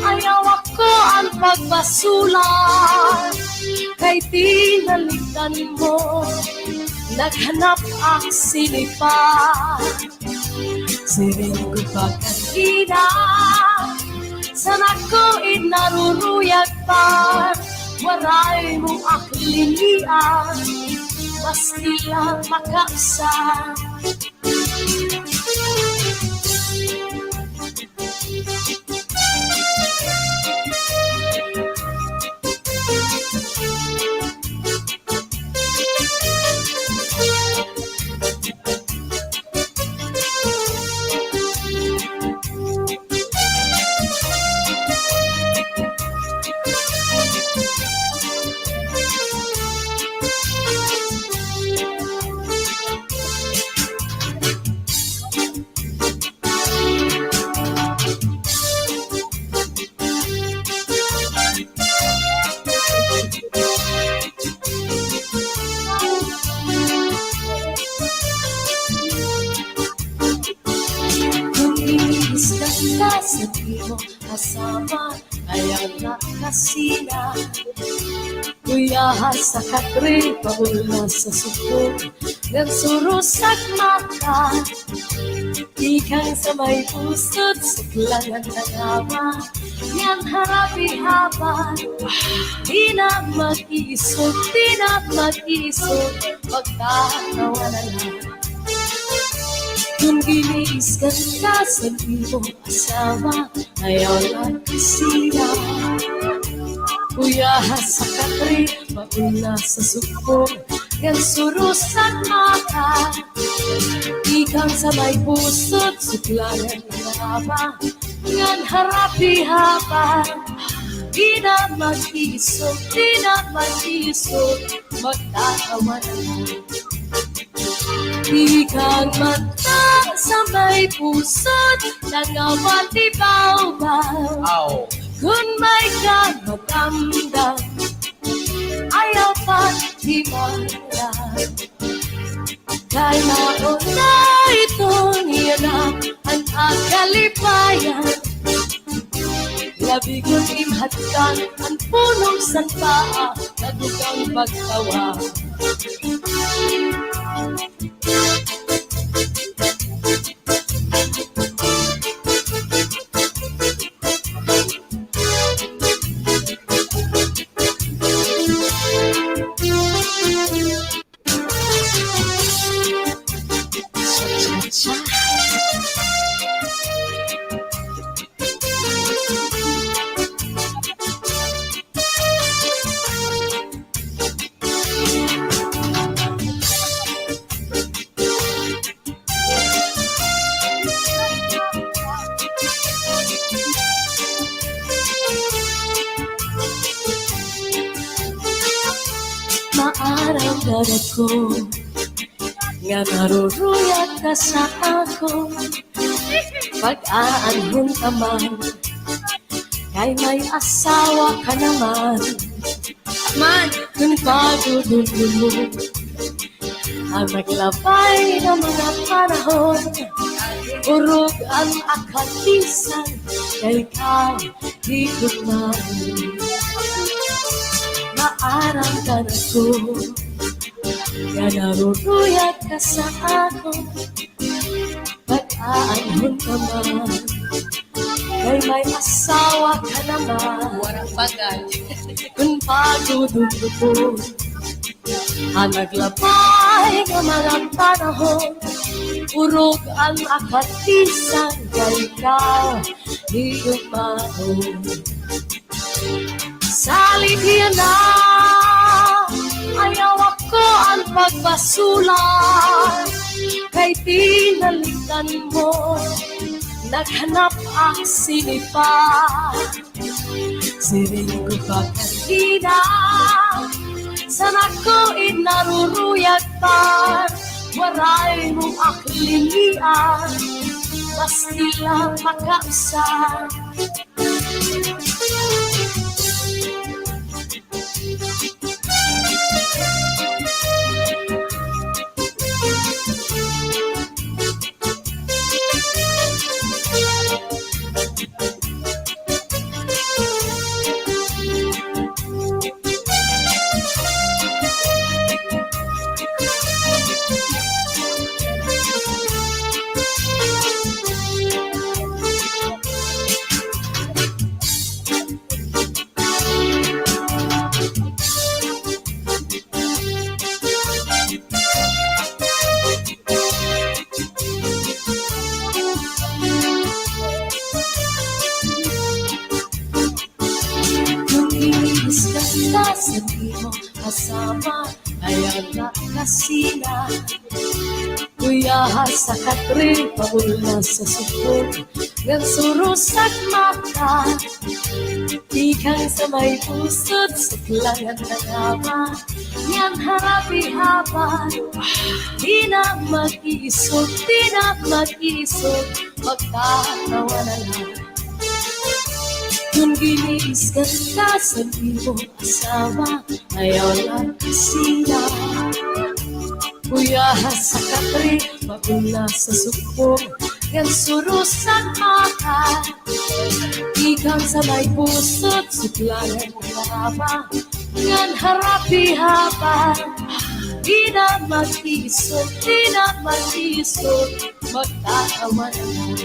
ayaw ako ang pagbasulan, kay tinalitan mo, naghanap ang sinipan. Siring ko pagkakina, sana ko inaruruyag pa, waray mong aklinian, basti lang makapsa. Sabi mo kasama ay ang nakasina, kuyahan sa katri, paula sa suko, nagsurusag mata, ikang sa may pusod, siglangan na naman, yan harapi haban, di na mag-iisog, pagkatawa na lang. Kung giniiskan ka sa iyong asawa, ayaw lang kasina. Kuyahan sa katri, paula sa suko, yan surusag mata, ikang sa may pusod, suklangan na haba, yan harapi haba, di na mag-isog, magtatawa na lang. Ikang mata sa may pusod, nangawati-baw-baw. Kung may kamatamdam, ayaw pa't himalan. Kay nauna ito niya na ang akalipayan. Labi kong imhatkan ang punong sanpaa, nadugang pagtawa. Maaraw-araw ko nga naruruyag ka sa ako. Pag-aanhon ka man, kay may asawa ka naman. Man, kung padudulo mo ang naglabay ng mga panahon. Urog ang akatisan, kay ikaw di gumawin. Maarang ka na ko, kaya naruruyat ka sa ako. Pag-aanhon ka man, kay may asawa ka naman. Warang bagay. Kung pagdudugtog ang naglabay ng mga panahon, urog ang akatisan, kay ikaw di gumawin. Saligyan na, ayaw ako ang pagbasulan, kay tinalitan mo, naghanap ang sinipa. Siring ko pa kanina, sana ko inaruruyat pa, waray mong aklilian, basti lang makaisa. Sa di mo kasama, ayaw na kasina. Kuya sa katri, pabula sa sukod, ng surusat mata. Ikang sa may pusod, suklangan na nama. Yan harapi-hapan, di na mag-iisog, di na mag-iisog, magtatawa na lang. Kung giniis ka sa di mo asawa, ayaw lang kasina. Kuya sa katri, pabula sa sukong, yan surusan mata. Ikang sa may pusot, suklangan na haba, yan harapi-haba. Di na mag-isot, di na mag-isot, magtatawa na lang.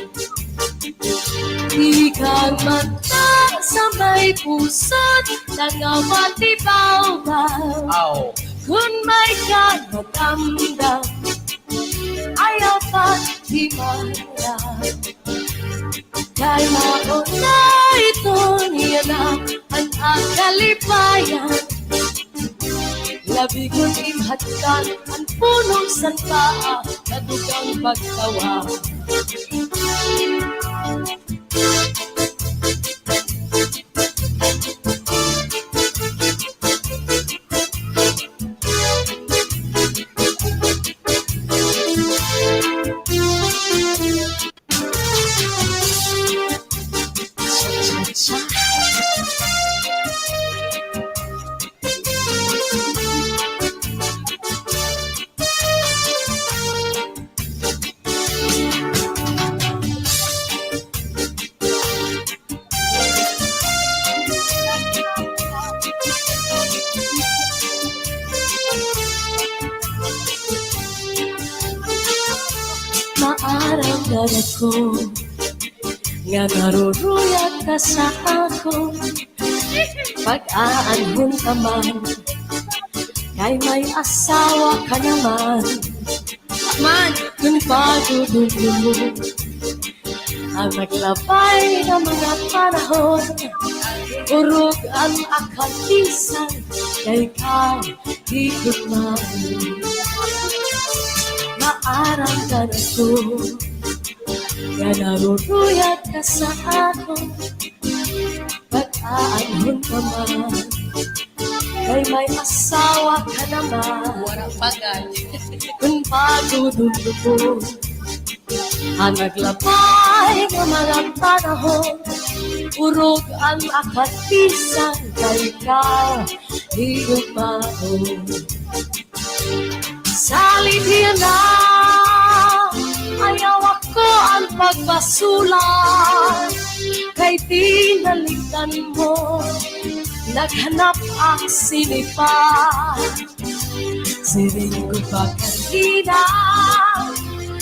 Ikang mata sa may pusot, nangawati-baw-baw. Kung may kanatamdam, ayaw pa di malam. Kay mauna ito niya na ang kalipayan. Labi ko't imhatkan ang punong sanpaa na dugang pagtawa. Maaramdaman ko nga naruruyat ka sa ako. Pag-aanhon ka man, kay may asawa ka naman. Man, kung pagdudulo mo ang naglabay ng mga panahon, urog ang akatisan, kay ikaw di gumawin. Maarang ka na ko, kaya naruruyat ka sa ako. Pag-aanhon ka man, kay may asawa ka naman. Warang bagay. Kung pagdudulo ang naglabay ng mga panahon, urog ang akatisan, kay ikaw di gumawin. Salidya na, ayaw ako ang pagbasulan. Kay tinalikan mo, naghanap ang sinipa. Siring ko pa kanina,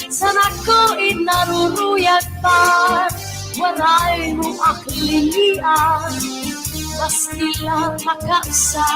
sana ko inaruruyag pa. Waray mo aklilian, basti lang makaisa.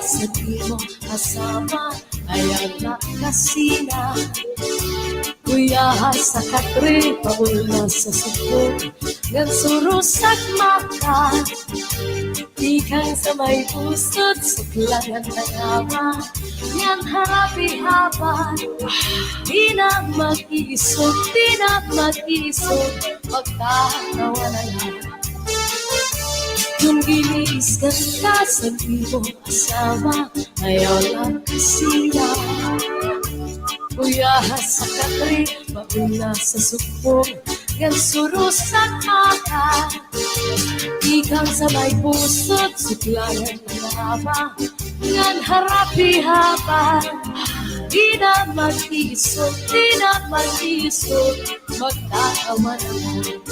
Sa di mo kasama ay ang nakasina. Kuya sa katre, paula sa suko, gansurusak mata. Ikang sa may pusod, suklangan ng ama. Yan harapi-hapan, di na mag-iisog, magtatawa na lang. Kung giniiskan ka sa di mo kasama, ayaw lang kasila. Kuya sa katre, paula sa suko, gansurusak mata. Ikang sa may pusod, suklangan ng ama. Yan harapi-hapan, di na mag-iisog, magtatawa na lang.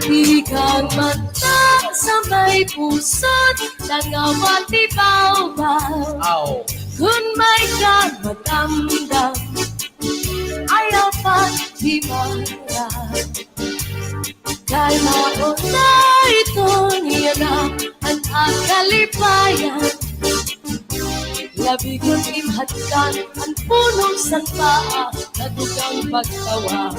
Ikang mata sa may pusod, nangawati baw-baw. Kung may kang matamdam, ayaw pa di marap. Kay mauna ito niya na ang akalipayan. Labi kong imhatkan ang punong sanpaa na dugang pagtawa.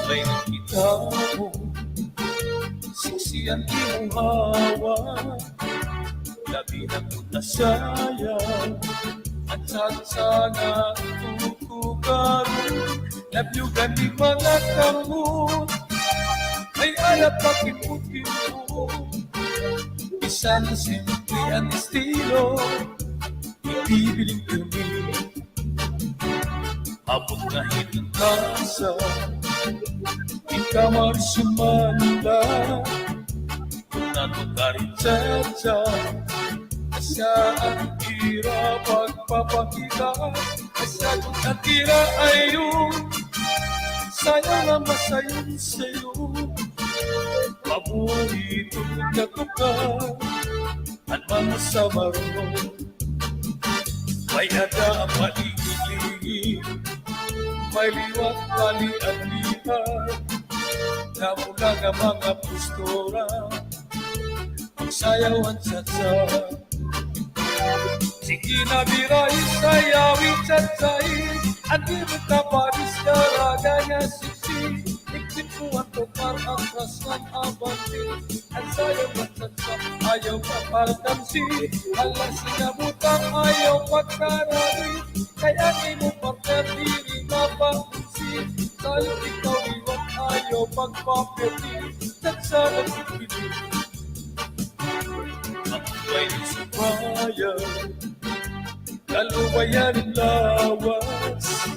Ay nakita mo, sisiyan iyong hawa. Labi ng utasaya, at sana tutukaroon. Nabyugan di mga kamot, may alap pakiputkin mo. Isang simple ang estilo, ibibiling kami. Abot na hitong kasa, ikamar sumanda. Natukarin sa saan tira pagpapakita. Kasagot at tira ay yun, sayang na masayon sa'yo. Paborito nagkatuka at mga samarong. May hada ang paligid-ligid, may liwat bali at lihat. Namula nga mga postura, magsayawan sa sige na biray, sayawin satsay. At di mo kaparis ka raga nga sisi. Iksip ko ang tukar ang kasang abanti. At sayawan satsa, ayaw kapatamsi. Alas sinabutang ayaw pagkarari. Kaya di mo partner diri mapakunsi. Sa'yo ikaw iwan ayaw pagpapiti. Satsa na pipili. May subayan, kalubayan ng lawas,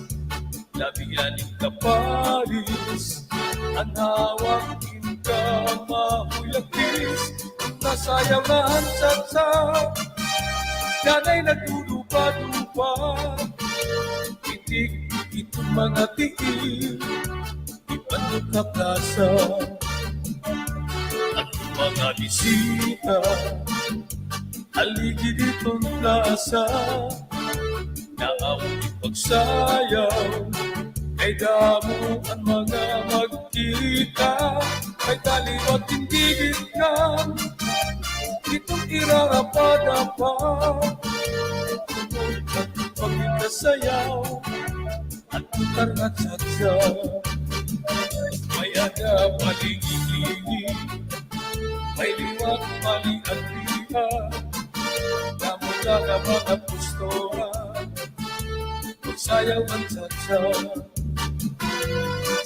labihan ng kaparis, ang hawak ka mahulagis, nasayaw na ang satsa, yanay nagdudupa-dupa, itik itong mga tiil, iban mo kaplasa, at mga bisita, Haligi ditong plaza na ang pagsayaw ay damo ang mga magkita, ay taliwat hindi gitna, itong irarapa-dapa, tunod at pagkitasayaw, at putar at satsa, may ada malingi-lingi, may liwat mali at liha, namula na mga pustora, pagsayaw ang satsa.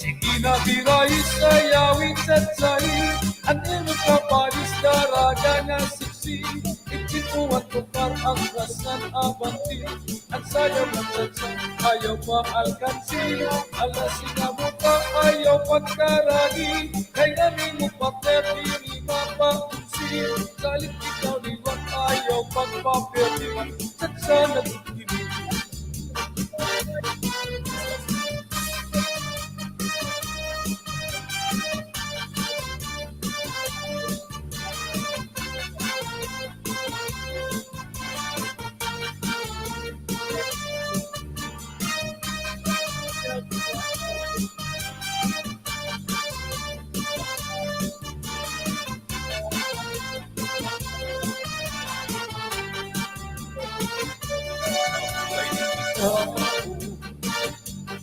Sige na biray sayawin satsay, ang imong kapalis daraga na siksi, ikipuan tukar ang rasan abanti, ang sayaw ng satsa ayaw maalkansi, alasin na mo pa ayaw pagkaragi, kaya ni mo paperti ni mapaunsi, salit ikaw liwat ayaw pagpaperti, satsa na tukinig.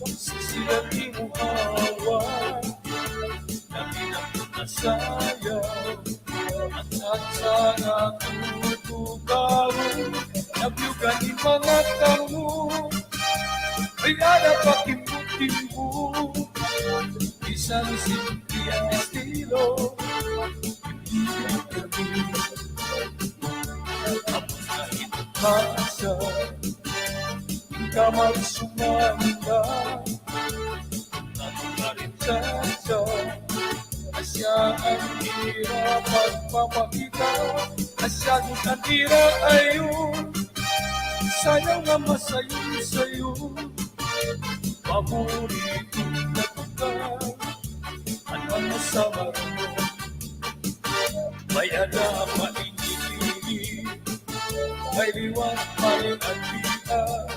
Sisilang imuhawa, nasayaw, at sana tutugaw, nabyugan ni mga tao, ay anapakimutimbo, isang simpi ang estilo, hindi pinagkami, tapos na itakasa, kamar sumanda, natunarin sa asya ang hira pagpapakita, asya ang hira ayun, sayaw nga masayo sa'yo, paborito na tukar, ano masama mo, may ada mainili, may liwat maling at lihat,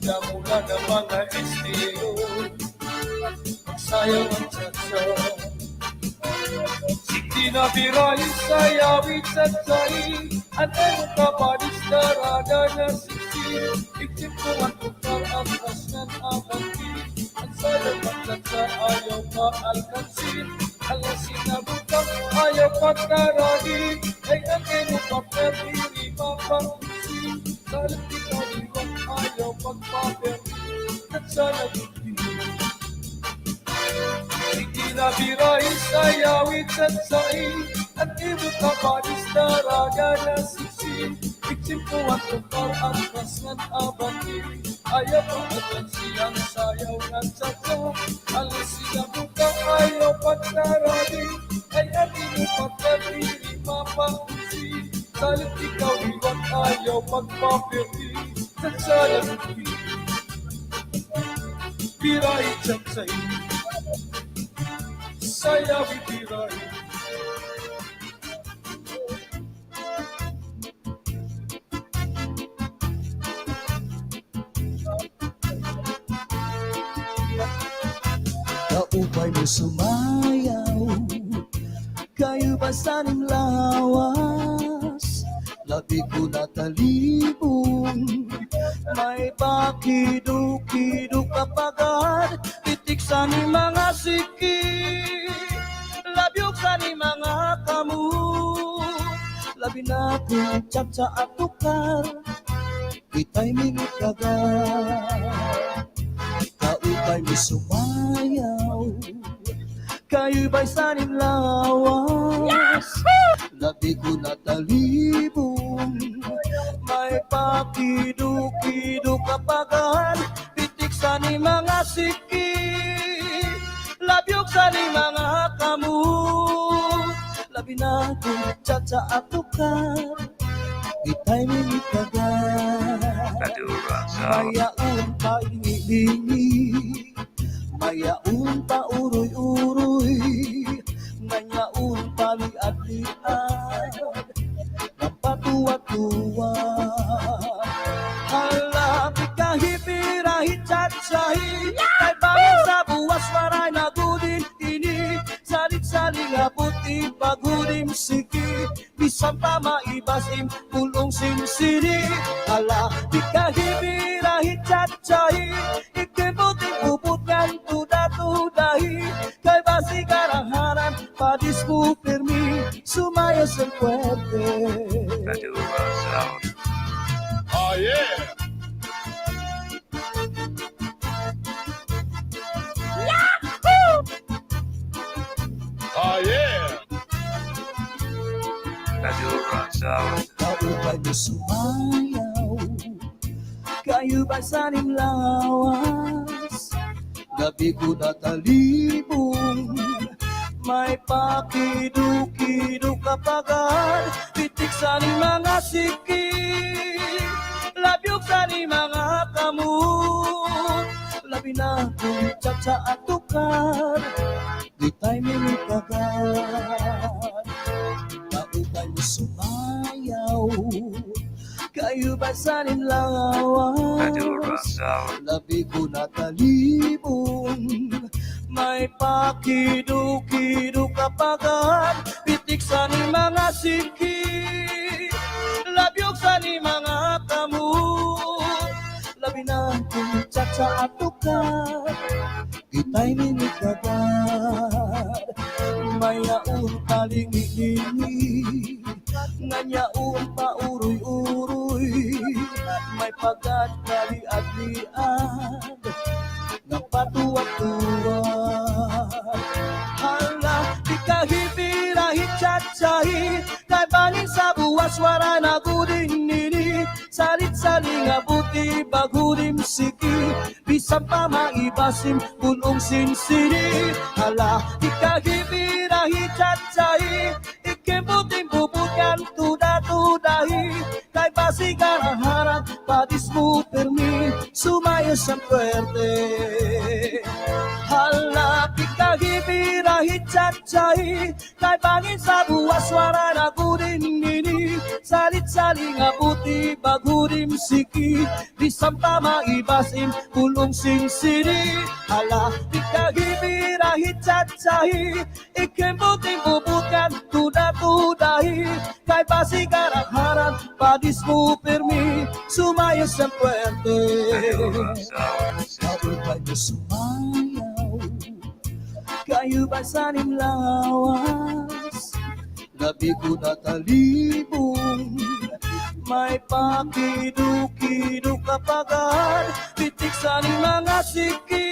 namula na mga estilo, sayaw ang satsa. Sikti na biray sayawit satsay, at ano kapalis darada na siksi, iksip ko ang tukar ang rasnan abanti, at sayaw ang satsa ayaw maalkansi, alasin na butang ayaw pagkaragi, ay ang eno paperti ni mapakunsi, salit ikaw liwat ayaw pagpaperti, at sana tukinig. Sige na biray sayawit satsay, at imong kapalis daraga na siksi, iksip ko ang tukar at rasnan abanti, ayaw pagkakansi ang sayaw ng satsa, alasin ang butang ayaw pagkaragi, ay ang imong paperti ni mapakunsi, salit ikaw liwat ayaw pagpaperti, at sana tukinig. Biray satsay, sayawit biray. Kaupay mo sumayaw, kayo ba saning lawas, labi ko natalibong, may pakido-kido kapagad, titik sa ni mga siki, labyok sa ni mga kamu, labi na kong tsak-tsa at tukar, itay mingit kagad. Kaupay mo sumayaw, kayo ba'y saning lawas, labi ko natalibong, may pakido-kido kapagad, pitik sa ni mga siki, labyok sa ni mga kamu, labi na kong tsa-tsa at tukar, itay mingit kagad. Mayaon pa ingi-ingi, mayaon pa uroy-uroy, ngayaon pa liad-liad, napatuwat ko saling abuti pagurim siki bisan pa maibasim pulong sinsiri ala di kahibirahi cacahi ikibuting puputkan tuda-tudahi kay basi karangaran padismu firmi sumaya semperte Madura Sound. Oh yeah. Oh yeah. Madura Sound. Kaupay mo sumayaw kayo ba sanim lawas gabi ko natalibong may pakidu-kidu kapagan pitik sa ni mga siki labyog sa ni mga kamot labi na kung tsa at tukar di tayo minikagan kaupay mo sumayaw kayo ba sanin Madura lawas Sound. labi ko natalibong may pakidu-kidu kapagan pitik sa ni mga siki labyog sa ni mga kamot labi na kung tsa at tukar kita'y minikagan mayaon talingi-lingi nanyaon pauroy-uroy may pagkat kali-adlian ng patuwag-tuwag hala di kahibirahi cacahi kay banin sa buwas wara na gudin nini salit-saling abuti bagurim siki bisan pa maibasim pulong sinsiri hala di kahibirahi cacahi ikibuting bubutkan tuda-tudahi kay basi karaharap padismu permi sumaya semperte hala di kahibirahi cacahi kay bangin sa buwas wara na gudin nini salit-saling abuti bagurim siki bisan pa maibasim pulong sinsiri hala di kahibirahi cacahi ikibuting bubutkan tuda-tudahi kay basi karangharan padismu permi sumaya semperte Madura Sound. kaupay mo sumayaw kayo ba sanim lawas labi ko natalibong may pakidu-kidu kapagan pitik sa ni mga siki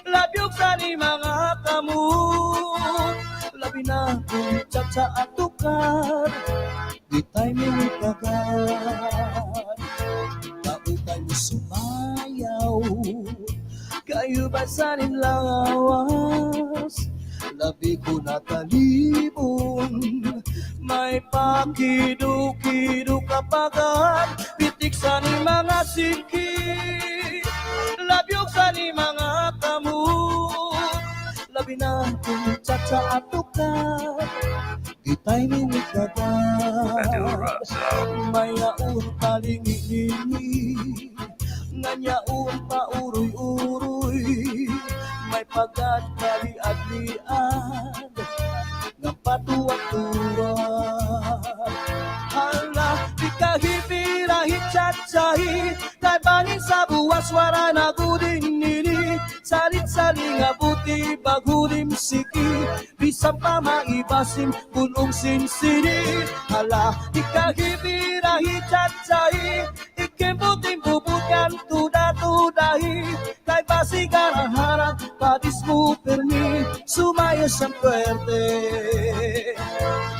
labyog sa ni mga kamot labi na kung tsa at tukar di tayo minikagan kaupay mo sumayaw kayo ba sanin lawas labi ko natalibong may pakidu-kidu kapagan pitik sa ni mga siki labyog sa ni mga kamot labi na kung tsa at tukar kita'y minikagan Madura Sound. mayaon talingi-lingi nanyaon pauroy-uroy may pagkat kali-adlian ng patuwag-tuwag hala di kahibirahi cacahi kay bangin sa buwas wara na gudin nini salit-saling abuti bagurim siki bisan pa maibasim pulong sinsiri hala di kahibirahi cacahi ikibuting bubutkan tuda-tudahi kay basi karaharap padismu permi sumaya semperte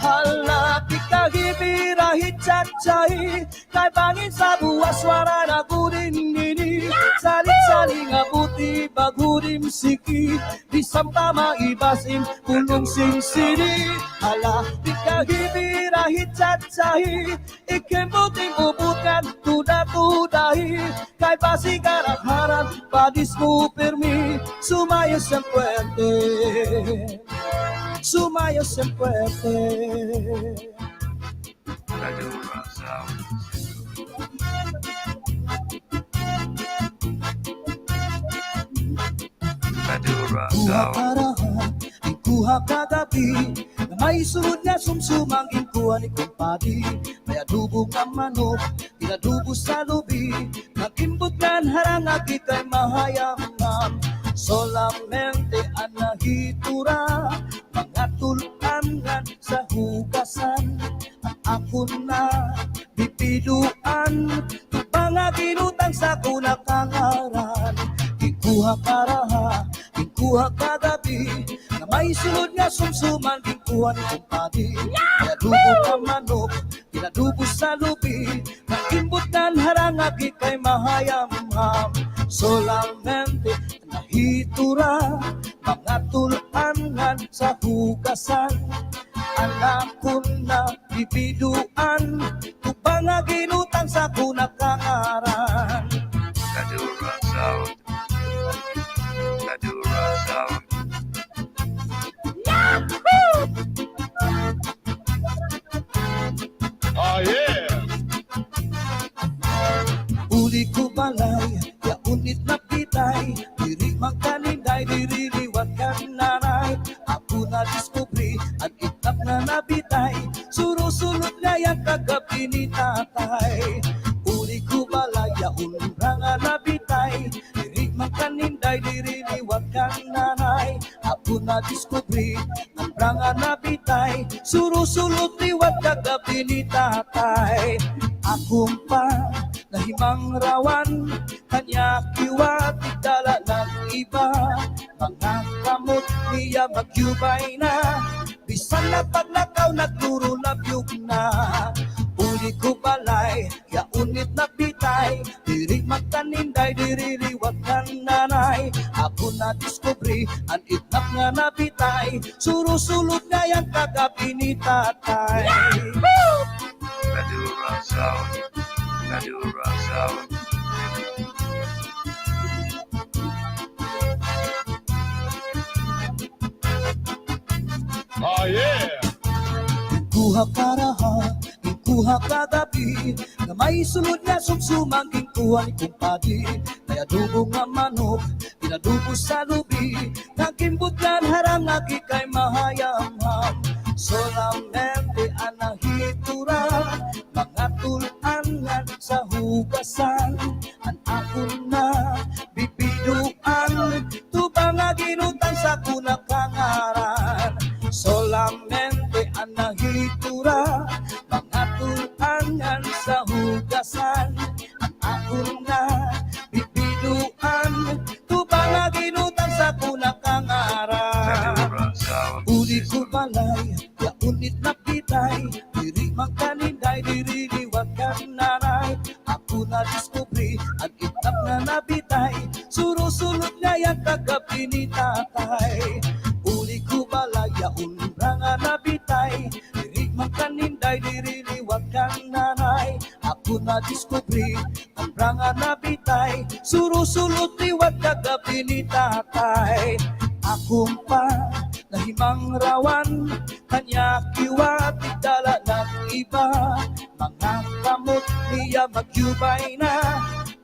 hala di kahibirahi cacahi kay bangin sa buwas wara na gudin nini salit-saling abuti bagurim siki bisan pa maibasim pulong sinsiri hala di kahibirahi cacahi ikibuting bubutkan tuda-tudahi kay basi karangharan padismu permi sumaya semperte sumaya semperte Madura Sound. Madura Sound. Buwakarahan, Kuha kagabi na may sunod nga sumsumang ginkuha ni kumpadi. May adubo nga manok, inadubo sa lubi. Nagimbutnan harang agi kay mahayamam. Solamente ang nahitura, mga tulangan sa hugasan. At ako na bipiluan, tupang ginutang sa kunakangaran. Ikuha karaha, ikuha kagabi, na may sunod nga sumsuman, ikuha ni kumpadi. Pinadubo ka manok, pinadubo sa lubi, nakimbutan harang agi kay mahayamham. Solamente nahitura, mga tulangan sa hugasan. Anak ko na bibiduan, tupang ginutang sa kunakangaran. Kadura Sound. Kadura Sound. Oh yeah. Uli ko balay, ya unit na pitay. Diri magkaninday, diri liwat kang nanay. Ako na diskubri, at itap na nabitay. Surusulot na yung kagabi ni tatay. Uli ko balay, ya unra nga nabitay. Diri magkaninday, diri liwat kang nanay. Ako na diskubri, at nga nabitay. Surusulot liwat kagabi ni tatay. Akong pa nahimang rawan, kanya kiwat dala ng iba. Mga kamot niya magyubay na, bisan na paglakaw nagturo na biyog na. Uli ko balay, ya unit na bitay. Diri magkaninday, diri liwat ng nanay. Ako na diskubri, ang itap nga nabitay. Surusulot na yung kagabi ni tatay. Kadura Sound. Kadura Sound. Oh yeah. Kuha karaha, kuha kagabi, na may sunod nga sumsumang ginkuha ni kumpadi. May adubo nga manok, pinadubo sa lubi, nagimbutlan harang agi kay mahayamham. Solamente ang nahitura, mga tulangan sa hugasan. Ang ako na bibiduan, tupang ginutang sa kunakangaran. Solamente ang nahitura, mga tulangan sa hugasan. Ang ako na bibiduan, tupang ginutang sa kunakangaran. Kadura Sound. Uli ko balay, ya unit na pitay. Diri magkaninday, diri liwat kang nanay. Ako na diskubri, ang itap na nabitay. Surusulot na yung kagabi ni tatay. Uli ko balay, ya unra nga nabitay. Diri magkaninday, diri liwat kang nanay. Ako na diskubri, ang nga nabitay. Surusulot liwat kagabi ni tatay. Akong pa nahimang rawan, kanya kiwat dala ng iba. Mga kamot niya magyubay na,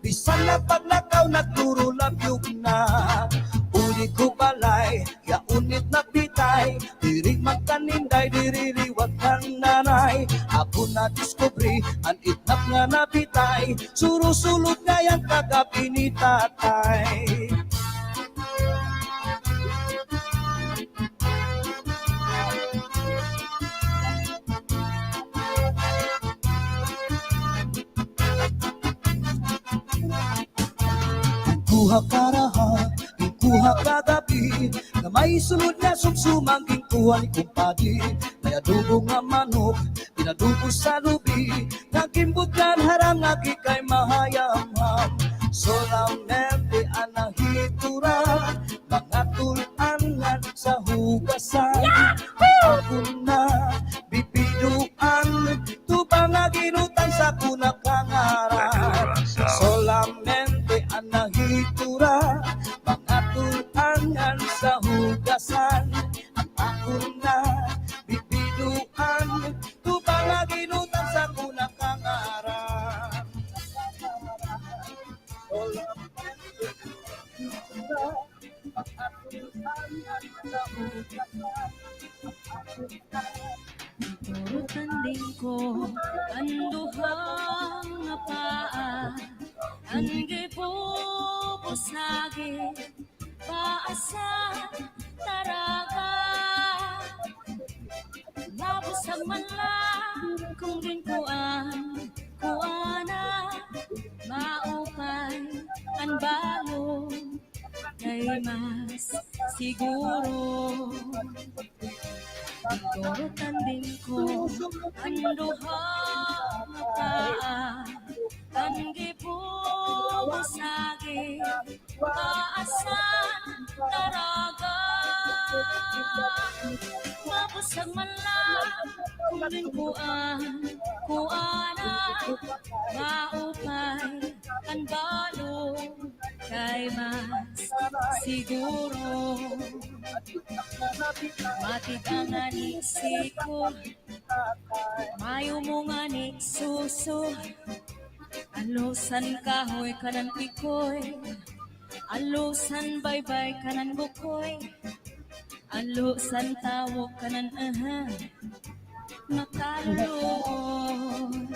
bisan na paglakaw nagturo na biyog na. Uli ko balay, ya unit na bitay. Diri magkaninday, diri liwat ng nanay. Ako na diskubri, ang itnap nga nabitay. Surusulot nga yung kagabi ni tatay. Kuha karaha, kuha kagabi, na may sunod na sumsumang ginkuha ni kumpadi. May adubo nga manok, pinadubo sa lubi, nagimbutlan harang agi kay mahayamham. Solamente ang nahitura, mga tulangan sa hugasan. Ako na bibiduan, tupang ginutang sa kunakangaran. Solamente ang nahitura, mga tulangan sa hugasan. At ako na bibiduan, tupang ginutang sa kunakangaran. Solamente ang nahitura, mga tulangan sa hugasan. Turutan din ko ang duhang nga paa, ang gipupusagi paasa taraga. Mabusag man lang kung din kuana, maupay ang balong kay mas siguro. Turutan din ko ang duhang nga paa, ang gipupusagi paasan taraga. Mabusag man lang kung din kuana, maupay ang balong kay mas siguro. Matig ang aniksi ko, mayo mo nga ni suso, alusan kahoy kanan pikoy, alusan baybay kanan bukoy, alusan tawag kanan makaluluon.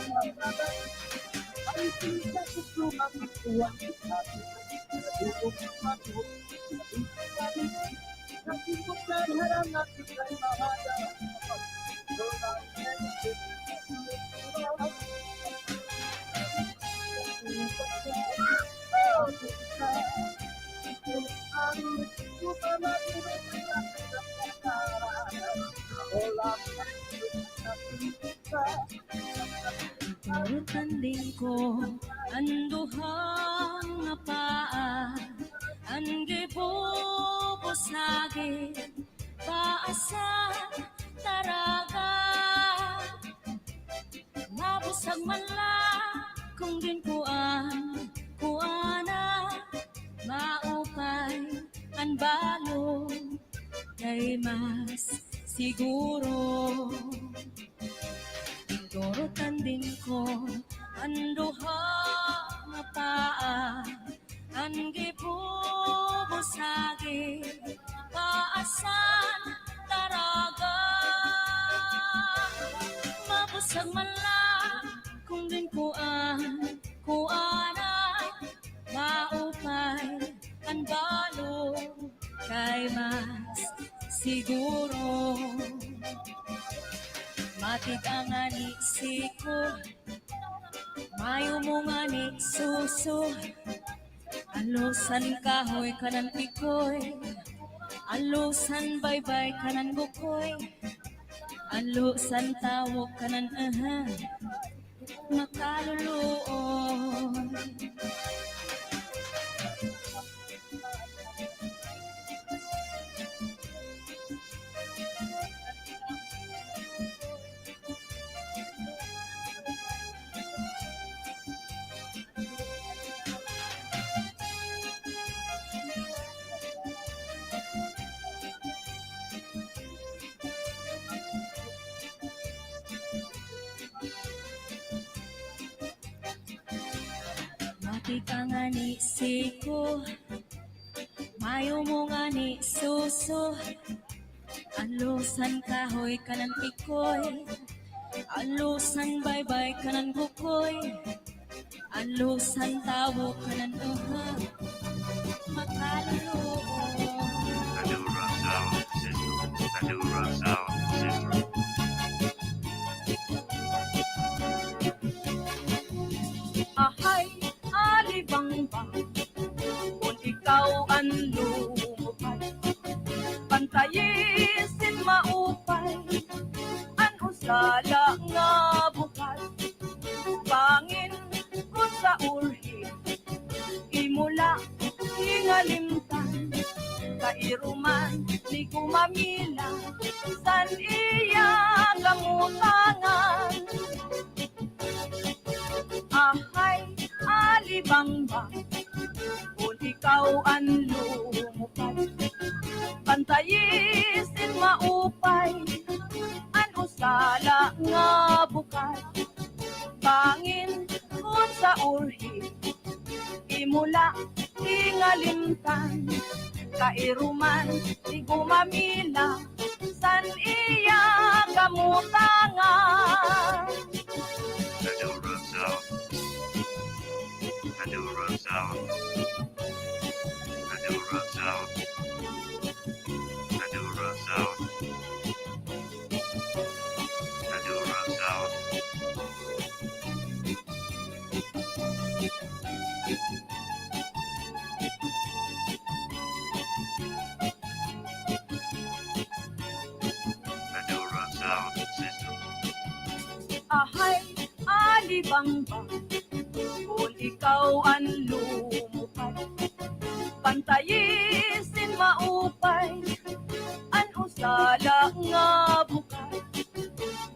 Turutan din ko ang duhang nga paa, ang gipupusagi paasa taraga. Mabusag man lang kung din kuana, maupay ang balong kay mas siguro. Turutan din ko ang duhang nga paa, ang gipupusagi paasan taraga. Mabusag man lang kung din kuana, maupay ang balong kay mas siguro. Matig ang aniksi ko, mayo mo nga ni suso, alusan kahoy kanan pikoy, alusan baybay kanan bukoy, alusan tawag kanan makaluluon. Matig ang aniksi ko, mayo mo nga ni suso, alusan kahoy kanan pikoy, alusan baybay kanan bukoy, alusan tawag kanan makaluluon. Kadura Sound System. Kadura Sound System. Ahay, alibangbang, kung ikaw ang lumupay, pantayisin maupay, ang usala nga bukas, bangin kung sa urhi, imula, hingalimtan, kairuman, ni kumamila, san iya gamutangan. Ahay, alibangbang, kung ikaw ang lumupay, pantayisin maupay, ang usala nga bukas, bangin kung sa urhi, imula, hingalimtan, kairuman, di gumamila, san iya Ahay, alibang-bang, kung ikaw ang lumupad, pantayisin maupay, ang usala nga bukay.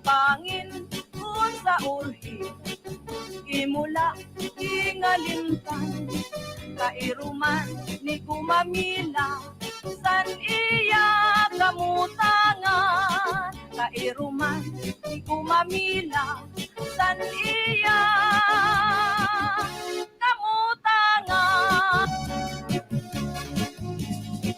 Pangin kung sa urhi, imula ingalintan, kairuman ni kumamila, san iya kamutangan. Kairuman ni kumamila, san iya kamutangan.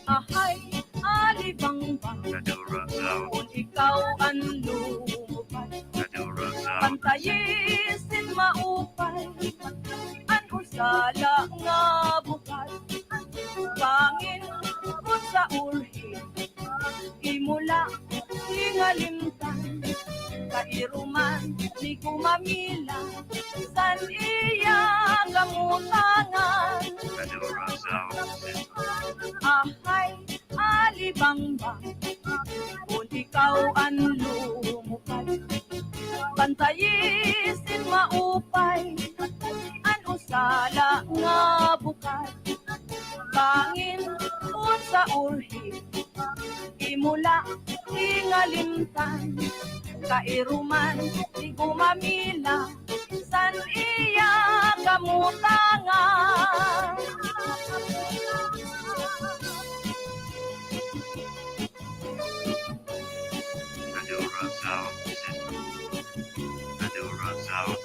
Ahay, alibang-bang, Madura Sound, kung ikaw ang lumupad, Madura Sound, pantayisin maupay, ang usala nga bukal. Pangin kung sa urhi, imula ingalimtan, kairuman ni kumamila, san iya kamutangan. Madura Sound System, Ahay, alibang-bang, kung ikaw ang lumupad, pantayisin maupay, ang usala nga bukal. Pangin kung sa urhi, imula ingalimtan, kairuman di gumamila, san iya kamutangan. Madura Sound System, Madura Sound,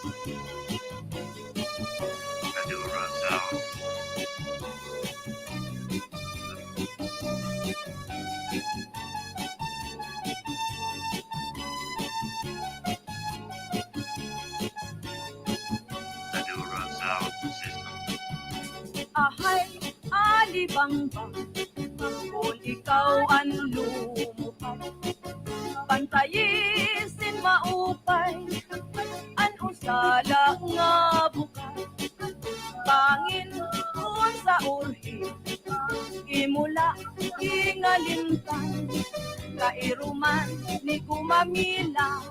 Madura Sound, Madura Sound System, Ahay, alibang-bang, kung ikaw ang lumupad, pantayisin maupay, ang usala nga bukal. Pangin kung sa urhi, imula ingalintan, kairuman ni kumamila,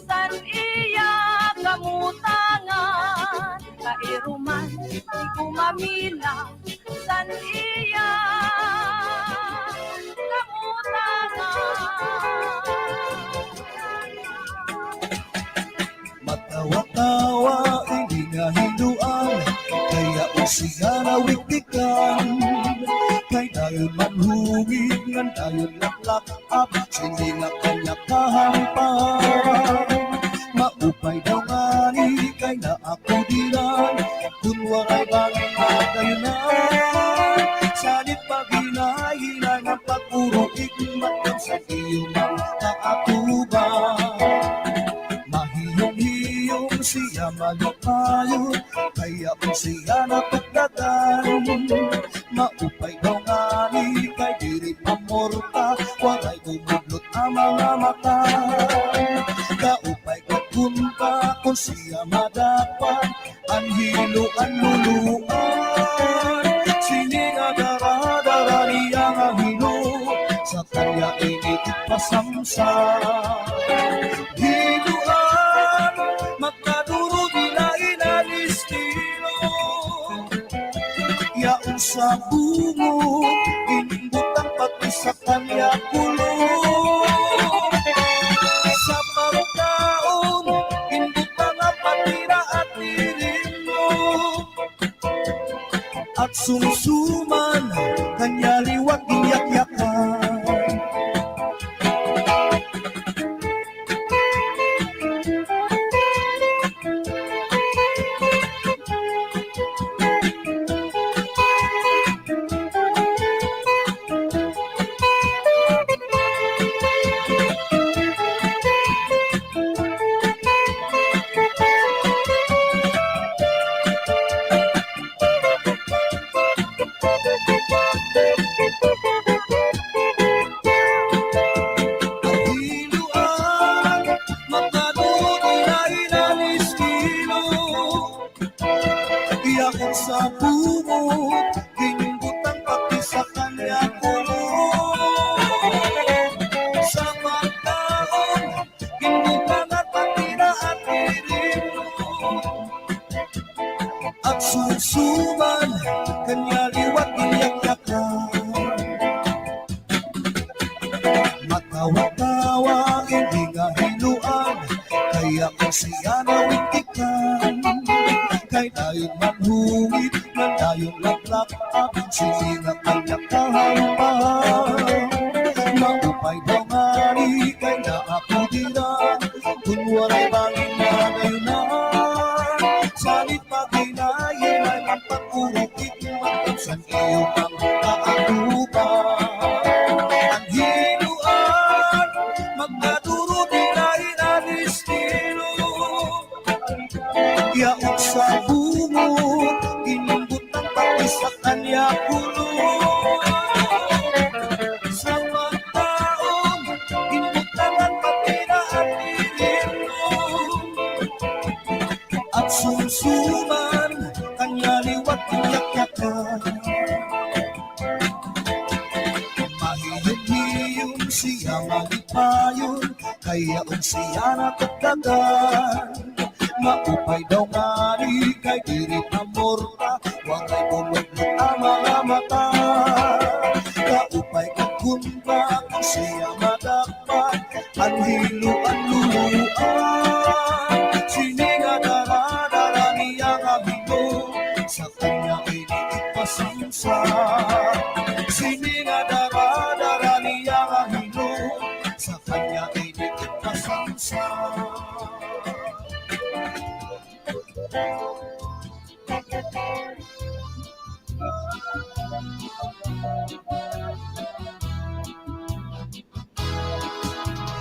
san iya kamutangan. Kairuman ni kumamila, san iya kamutangan. Matawa-tawa, hindi nga hinduan, kaya usiya na wiktikan. Kay dayon man hungig, ngan dayon naklak-up, sindi nga kanya kahampan. Maupay daw ngani, kay na ako diran, kung waray bangin na dayon na. Sanit paghinay-hinay ng pag-uruig, matang sa iyo mga kaatuban. Mahiyong-hiyong siya malikayon, kaya kung siya napagdagan. Maupay daw ngani, kay diri pamorta, waray bumudlot ang mga mata. Kaupay kapunta, kung siya madapat, ang hilo ang luluan. Sininga dara-dara niya nga hilo, sa kanya init pasamsa. Hiluan, magkaduro nila inalistilo. Yaong sa bungo, inbutang pati sa kanya kulo. Sa pagkaon, inbutang ang patira at nirino. At sumsuman, kanya liwat iyak-yakan. tawa, hindi nga hiluan, kaya kung siya nawintikan, kay dayon manhungit, ng dayon laplak-ak, siningat ang nakahampang. Maupay daw ngani, kay naakudiran, kung walay bangin na gayunan, salit paginayin ay magpag-urukit, magpagsan iyong ang kaagupan. Ang hiluan, magkaduro nilahin ang estilo, yaok sa bungot, inimbot ng pati sa kanya pulo. Sa pagtaong, inutangan pati na ang nilino, at sumsuman, kanya liwat iyak-yakan. Mahiyong-hiyong siya malipayon, kaya kung siya natagdagan, maupay daw ngani, kay diri pamorta, wangay bulog ng mga mata. Kaupay kang kunba, kung siya madakpan, ang hiluan luluan. Sininga dara-dara niyang amigo, sa kanya iniipasinsa. Sininga dara-dara niyang amigo, sa kanya iniipasinsa.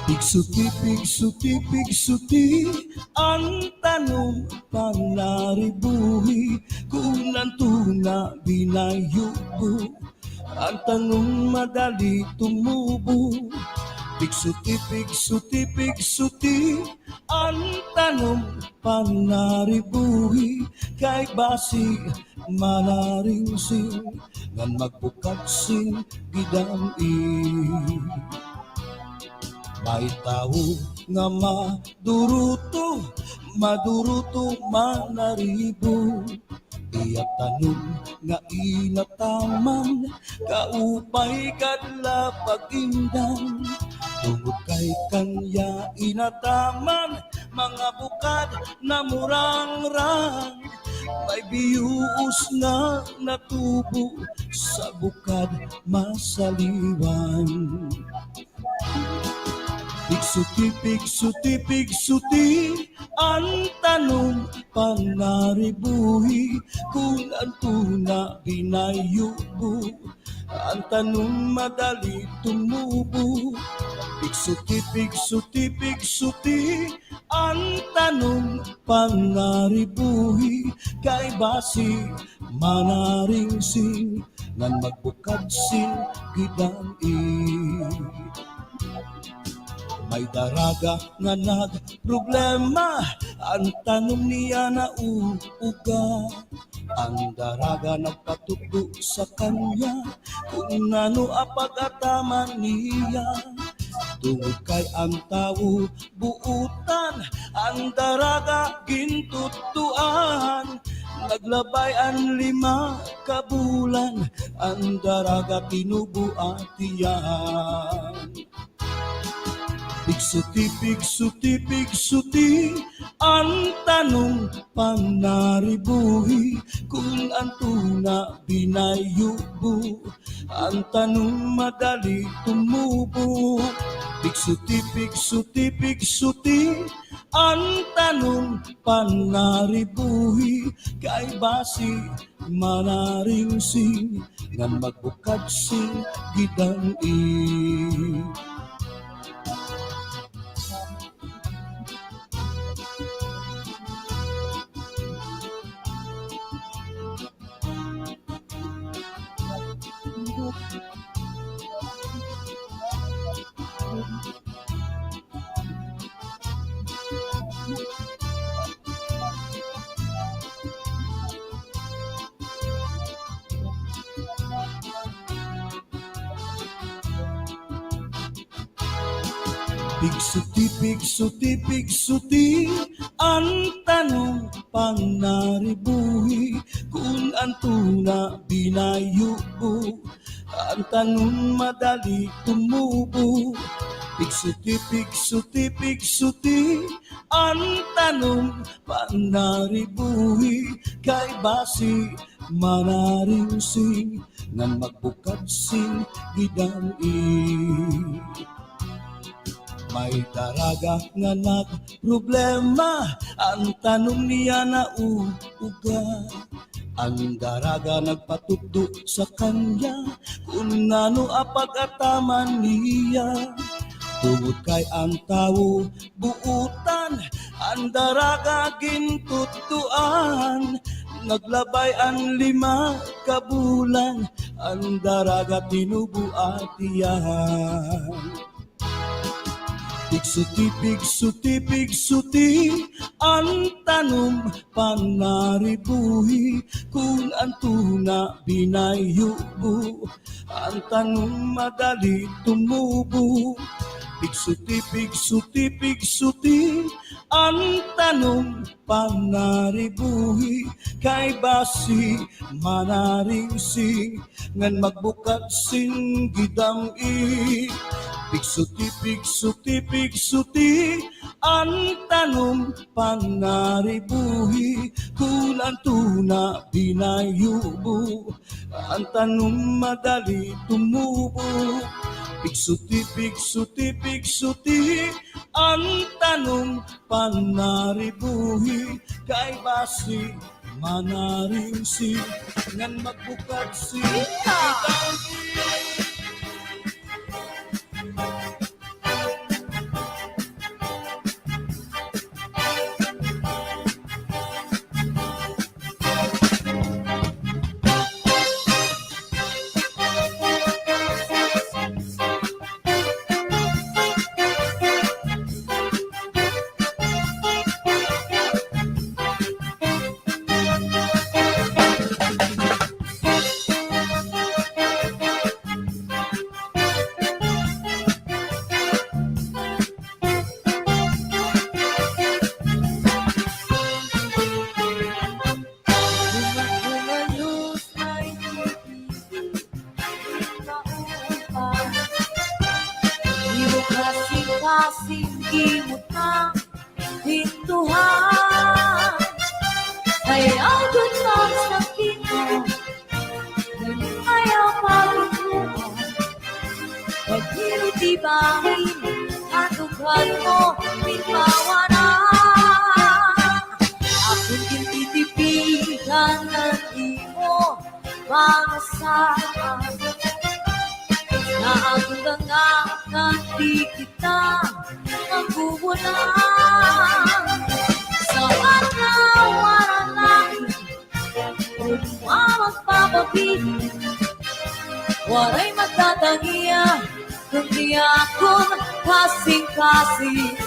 Pigsuti, pigsuti, pigsuti, ang tanong panaribuhi, kung nantuna binayubo, ang tanong madali tumubo. Pigsuti, pigsuti, pigsuti, ang tanong panaribuhi, kay basi manaring sing, ngan magbukad sing gidam-i. May tao nga maduruto, maduruto manaribo, iyak tanong nga inataman, kaupay kadla pag-indang. Tungod kay kanya inataman, mga bukad na murang-rang, may biyuos na natubo sa bukad masaliwan. Pigsuti, pigsuti, pigsuti, ang tanong panaribuhi, kung antuna binayubo, ang tanong madali tumubo. Pigsuti, pigsuti, pigsuti, ang tanong panaribuhi, kay basi manaring sing, ngan magbukad sing gidam-i. May daraga nga nagproblema, ang tanong niya na uuga. Ang daraga nagpatuto sa kanya, kung ano apag-ataman niya. Tungod kay ang tao buutan, ang daraga gintutuan. Naglabay ang 5 kabulan, ang daraga tinubuatian. Pigsuti, pigsuti, pigsuti, ang tanong panaribuhi, kung antuna binayubo, ang tanong madali tumubo. Pigsuti, pigsuti, pigsuti, ang tanong panaribuhi, kay basi manaring sing, ngan magbukad sing gidam-i. Pigsuti, pigsuti, pigsuti, ang tanong panaribuhi, kung antuna binayubo, ang tanong madali tumubo. Pigsuti, ang tanong panaribuhi kay basi manariusing ngan magbukad sing gidani. May daraga nga nagproblema, ang tanong niya na uga. Ang daraga nagpatugdo sa kanya kung ano apag-ataman niya. Tungod kay ang tao buutan, ang daraga gintutuan. Naglabay ang 5 ka bulan, ang daraga tinubuatiyan. Pigsuti, ang tanong panaribuhi kung ang tuna binayubo, ang tanong madali tumubo. Pigsuti, ang tanong panaribuhi kay basi manariusing ngan magbukat sing gidam-i. Pigsuti, ang tanong panaribuhi kung ang tuna binayubo, ang tanong madali tumubo. Pigsuti, ang tanong panaribuhi kay basi manariusing ngan magbukat sing gidam-i. Kasing imot ng pintuhan ay agad ang sakit mo, ayaw pagkuhan. Pag-irutibangin, atughan mo, pinpawanan. Ako'y titipigan ng imo, mga saan. Na ang dangakan di kita magbubulan. Sa panawaran namin, kung magpapabili, waray magtatangiya, kundi akong kasing-kasing.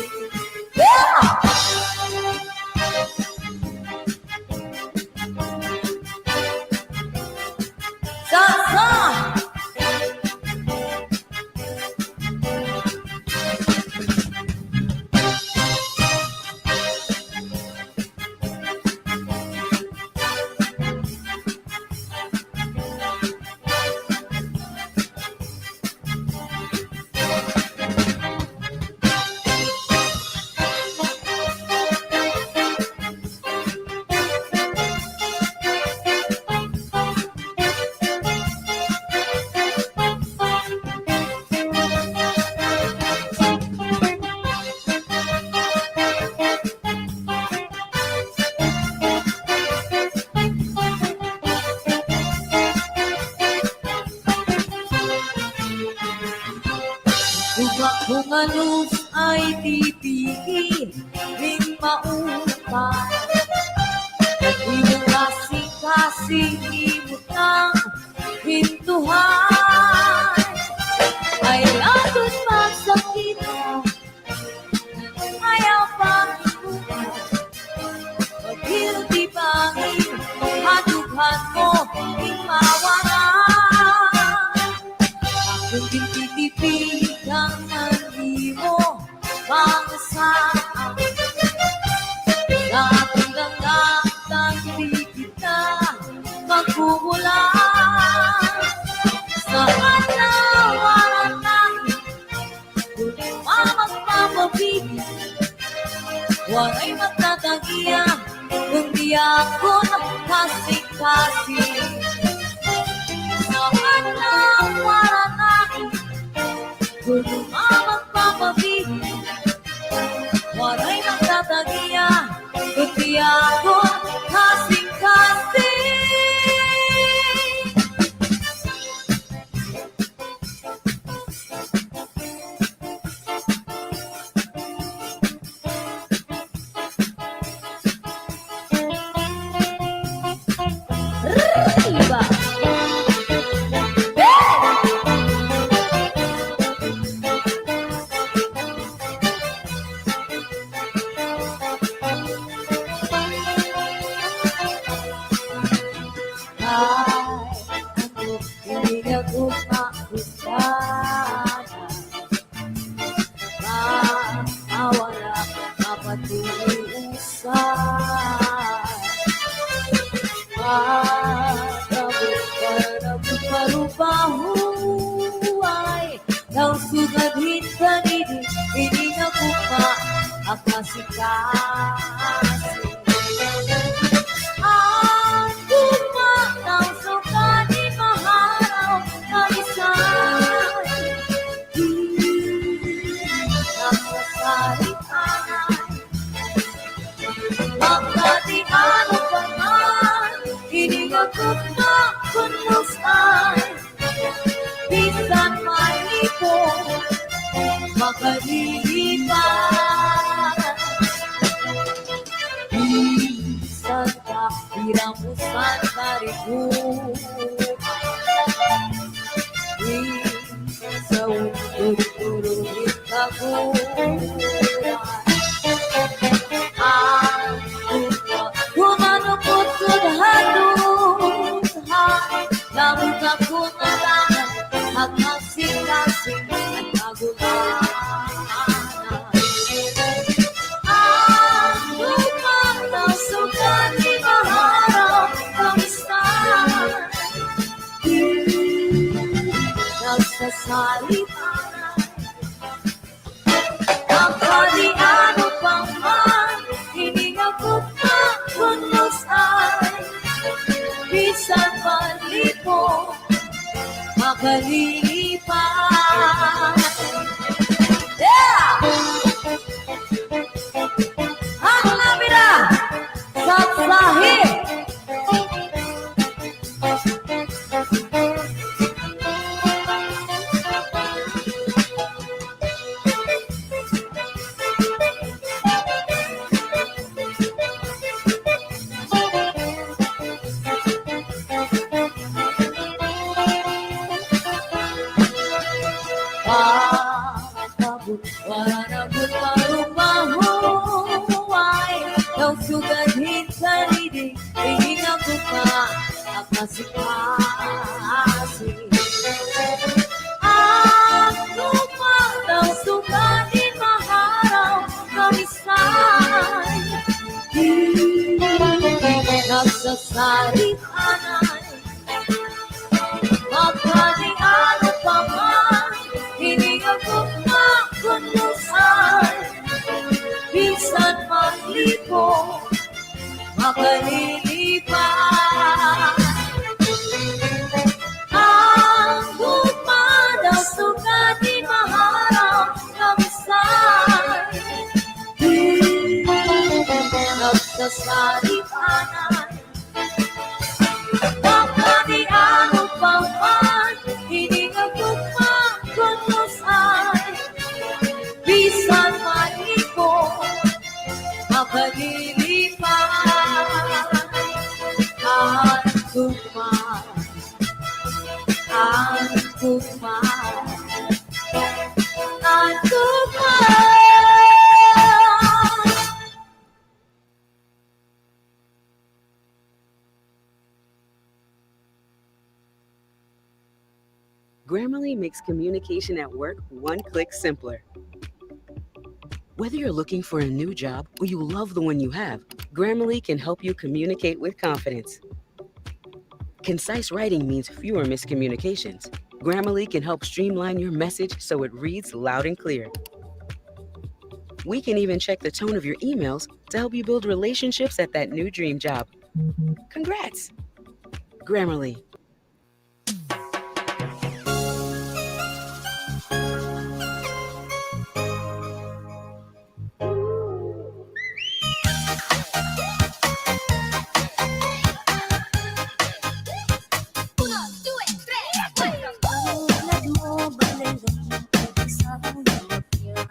Yeah! Kung ano ay titihin, ring maupan. Iyong kasing-kasing imot ng hintuhan ay atos magsakit mo, ayaw pang inuman. Pag-hilti pangin, hatughan mo, imawanan. Akong titipigang mo, mga saan. Sa ating langatang di kita magkukulan. Sa kanawaran namin, wala'y magtatagiya kundi ako nakasing-kasing sa kanyang waranakin kung magpapabigay wala'y magtatagiya kundi ako kasing-kasing. Iba. Hindi na kumakusada mawala mapatiusan parupahuay daw sugadhin kanidi hindi na kumaakasikasin ang kumataw sukadi maharaw na isa'y nakasalitanay magkatiano pa man inigagot na kunusay bisan malipo makalilipan bisan ka hiramusan karikuan sa unod-unod kaguran ang kumanukot sudhaduhan lamang kakungalangan at kasing-kasing at kagulanan ang kumataw sukan ni maharap kamistahan nagsasalitan ang kaniano pang man hiningagod na kunusay bisan malipo makalilipan. Yeah! Ang nabira sa sahib wala na parupahuay daw sugadhin kanidi hindi na kumaakasikasin ang kumataw sugadhin maharaw kamisay nagsasalitanay magkaniano pa man hiningagod na kunusay bisan maglipo makalilipan ang gumadaw sugati maharaw kamisay nagsasalitanay magkaniano pa man hiningagod na kunusay bisan malipo makalilipan ang tugma ang tugma ang tugma. Grammarly makes communication at work one click simpler. Whether you're looking for a new job or you love the one you have, Grammarly can help you communicate with confidence. Concise writing means fewer miscommunications. Grammarly can help streamline your message so it reads loud and clear. We can even check the tone of your emails to help you build relationships at that new dream job. Congrats! Grammarly. Tulad mo balilang isang lumapyan.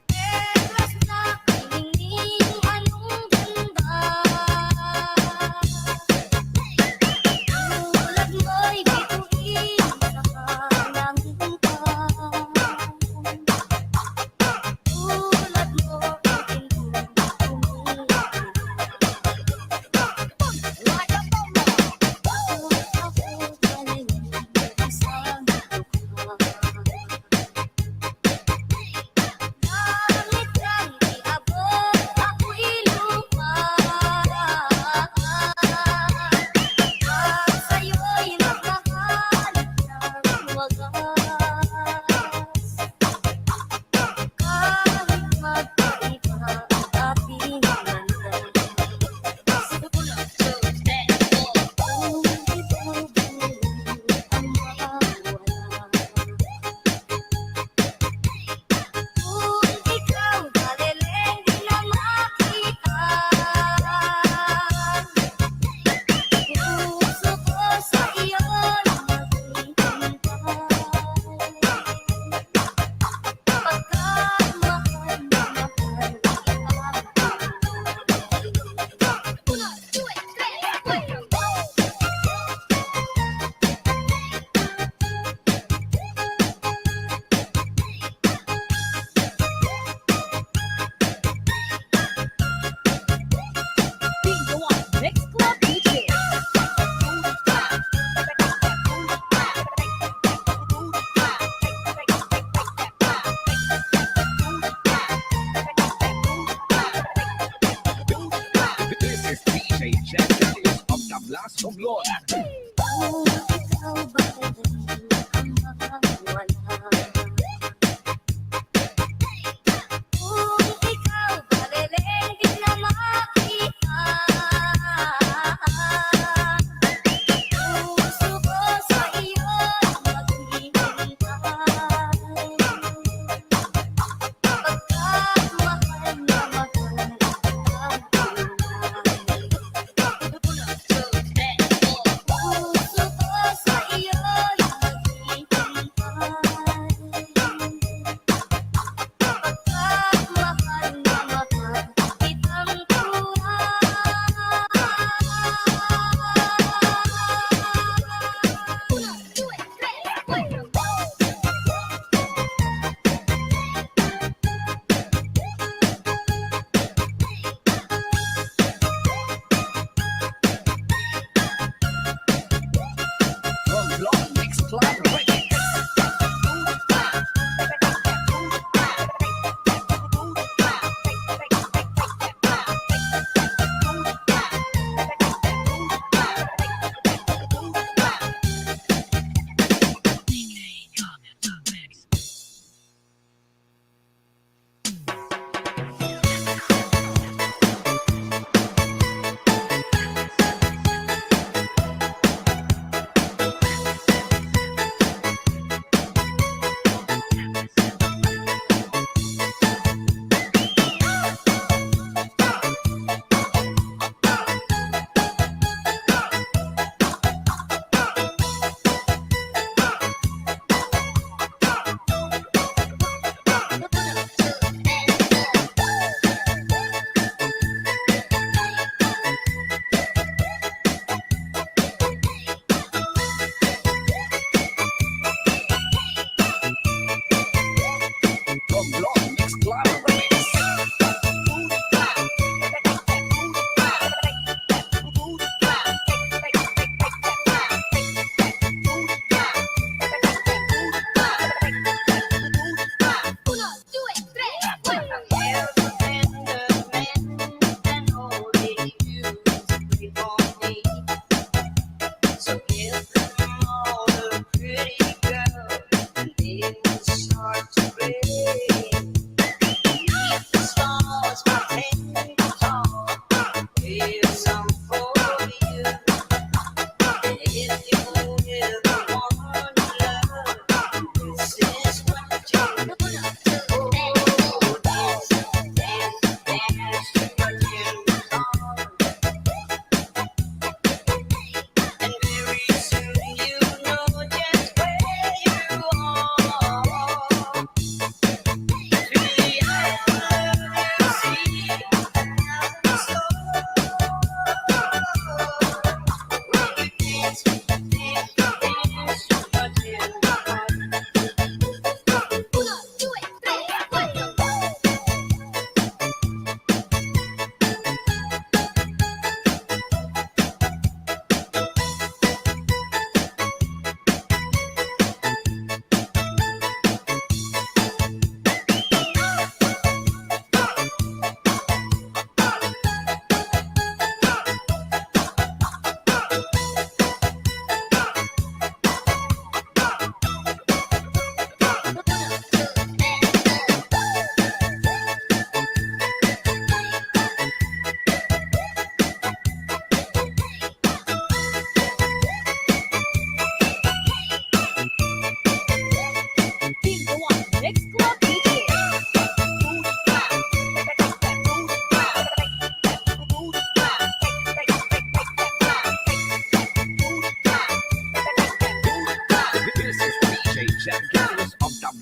Petras na kailing anong ganda.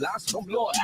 blast from Lord.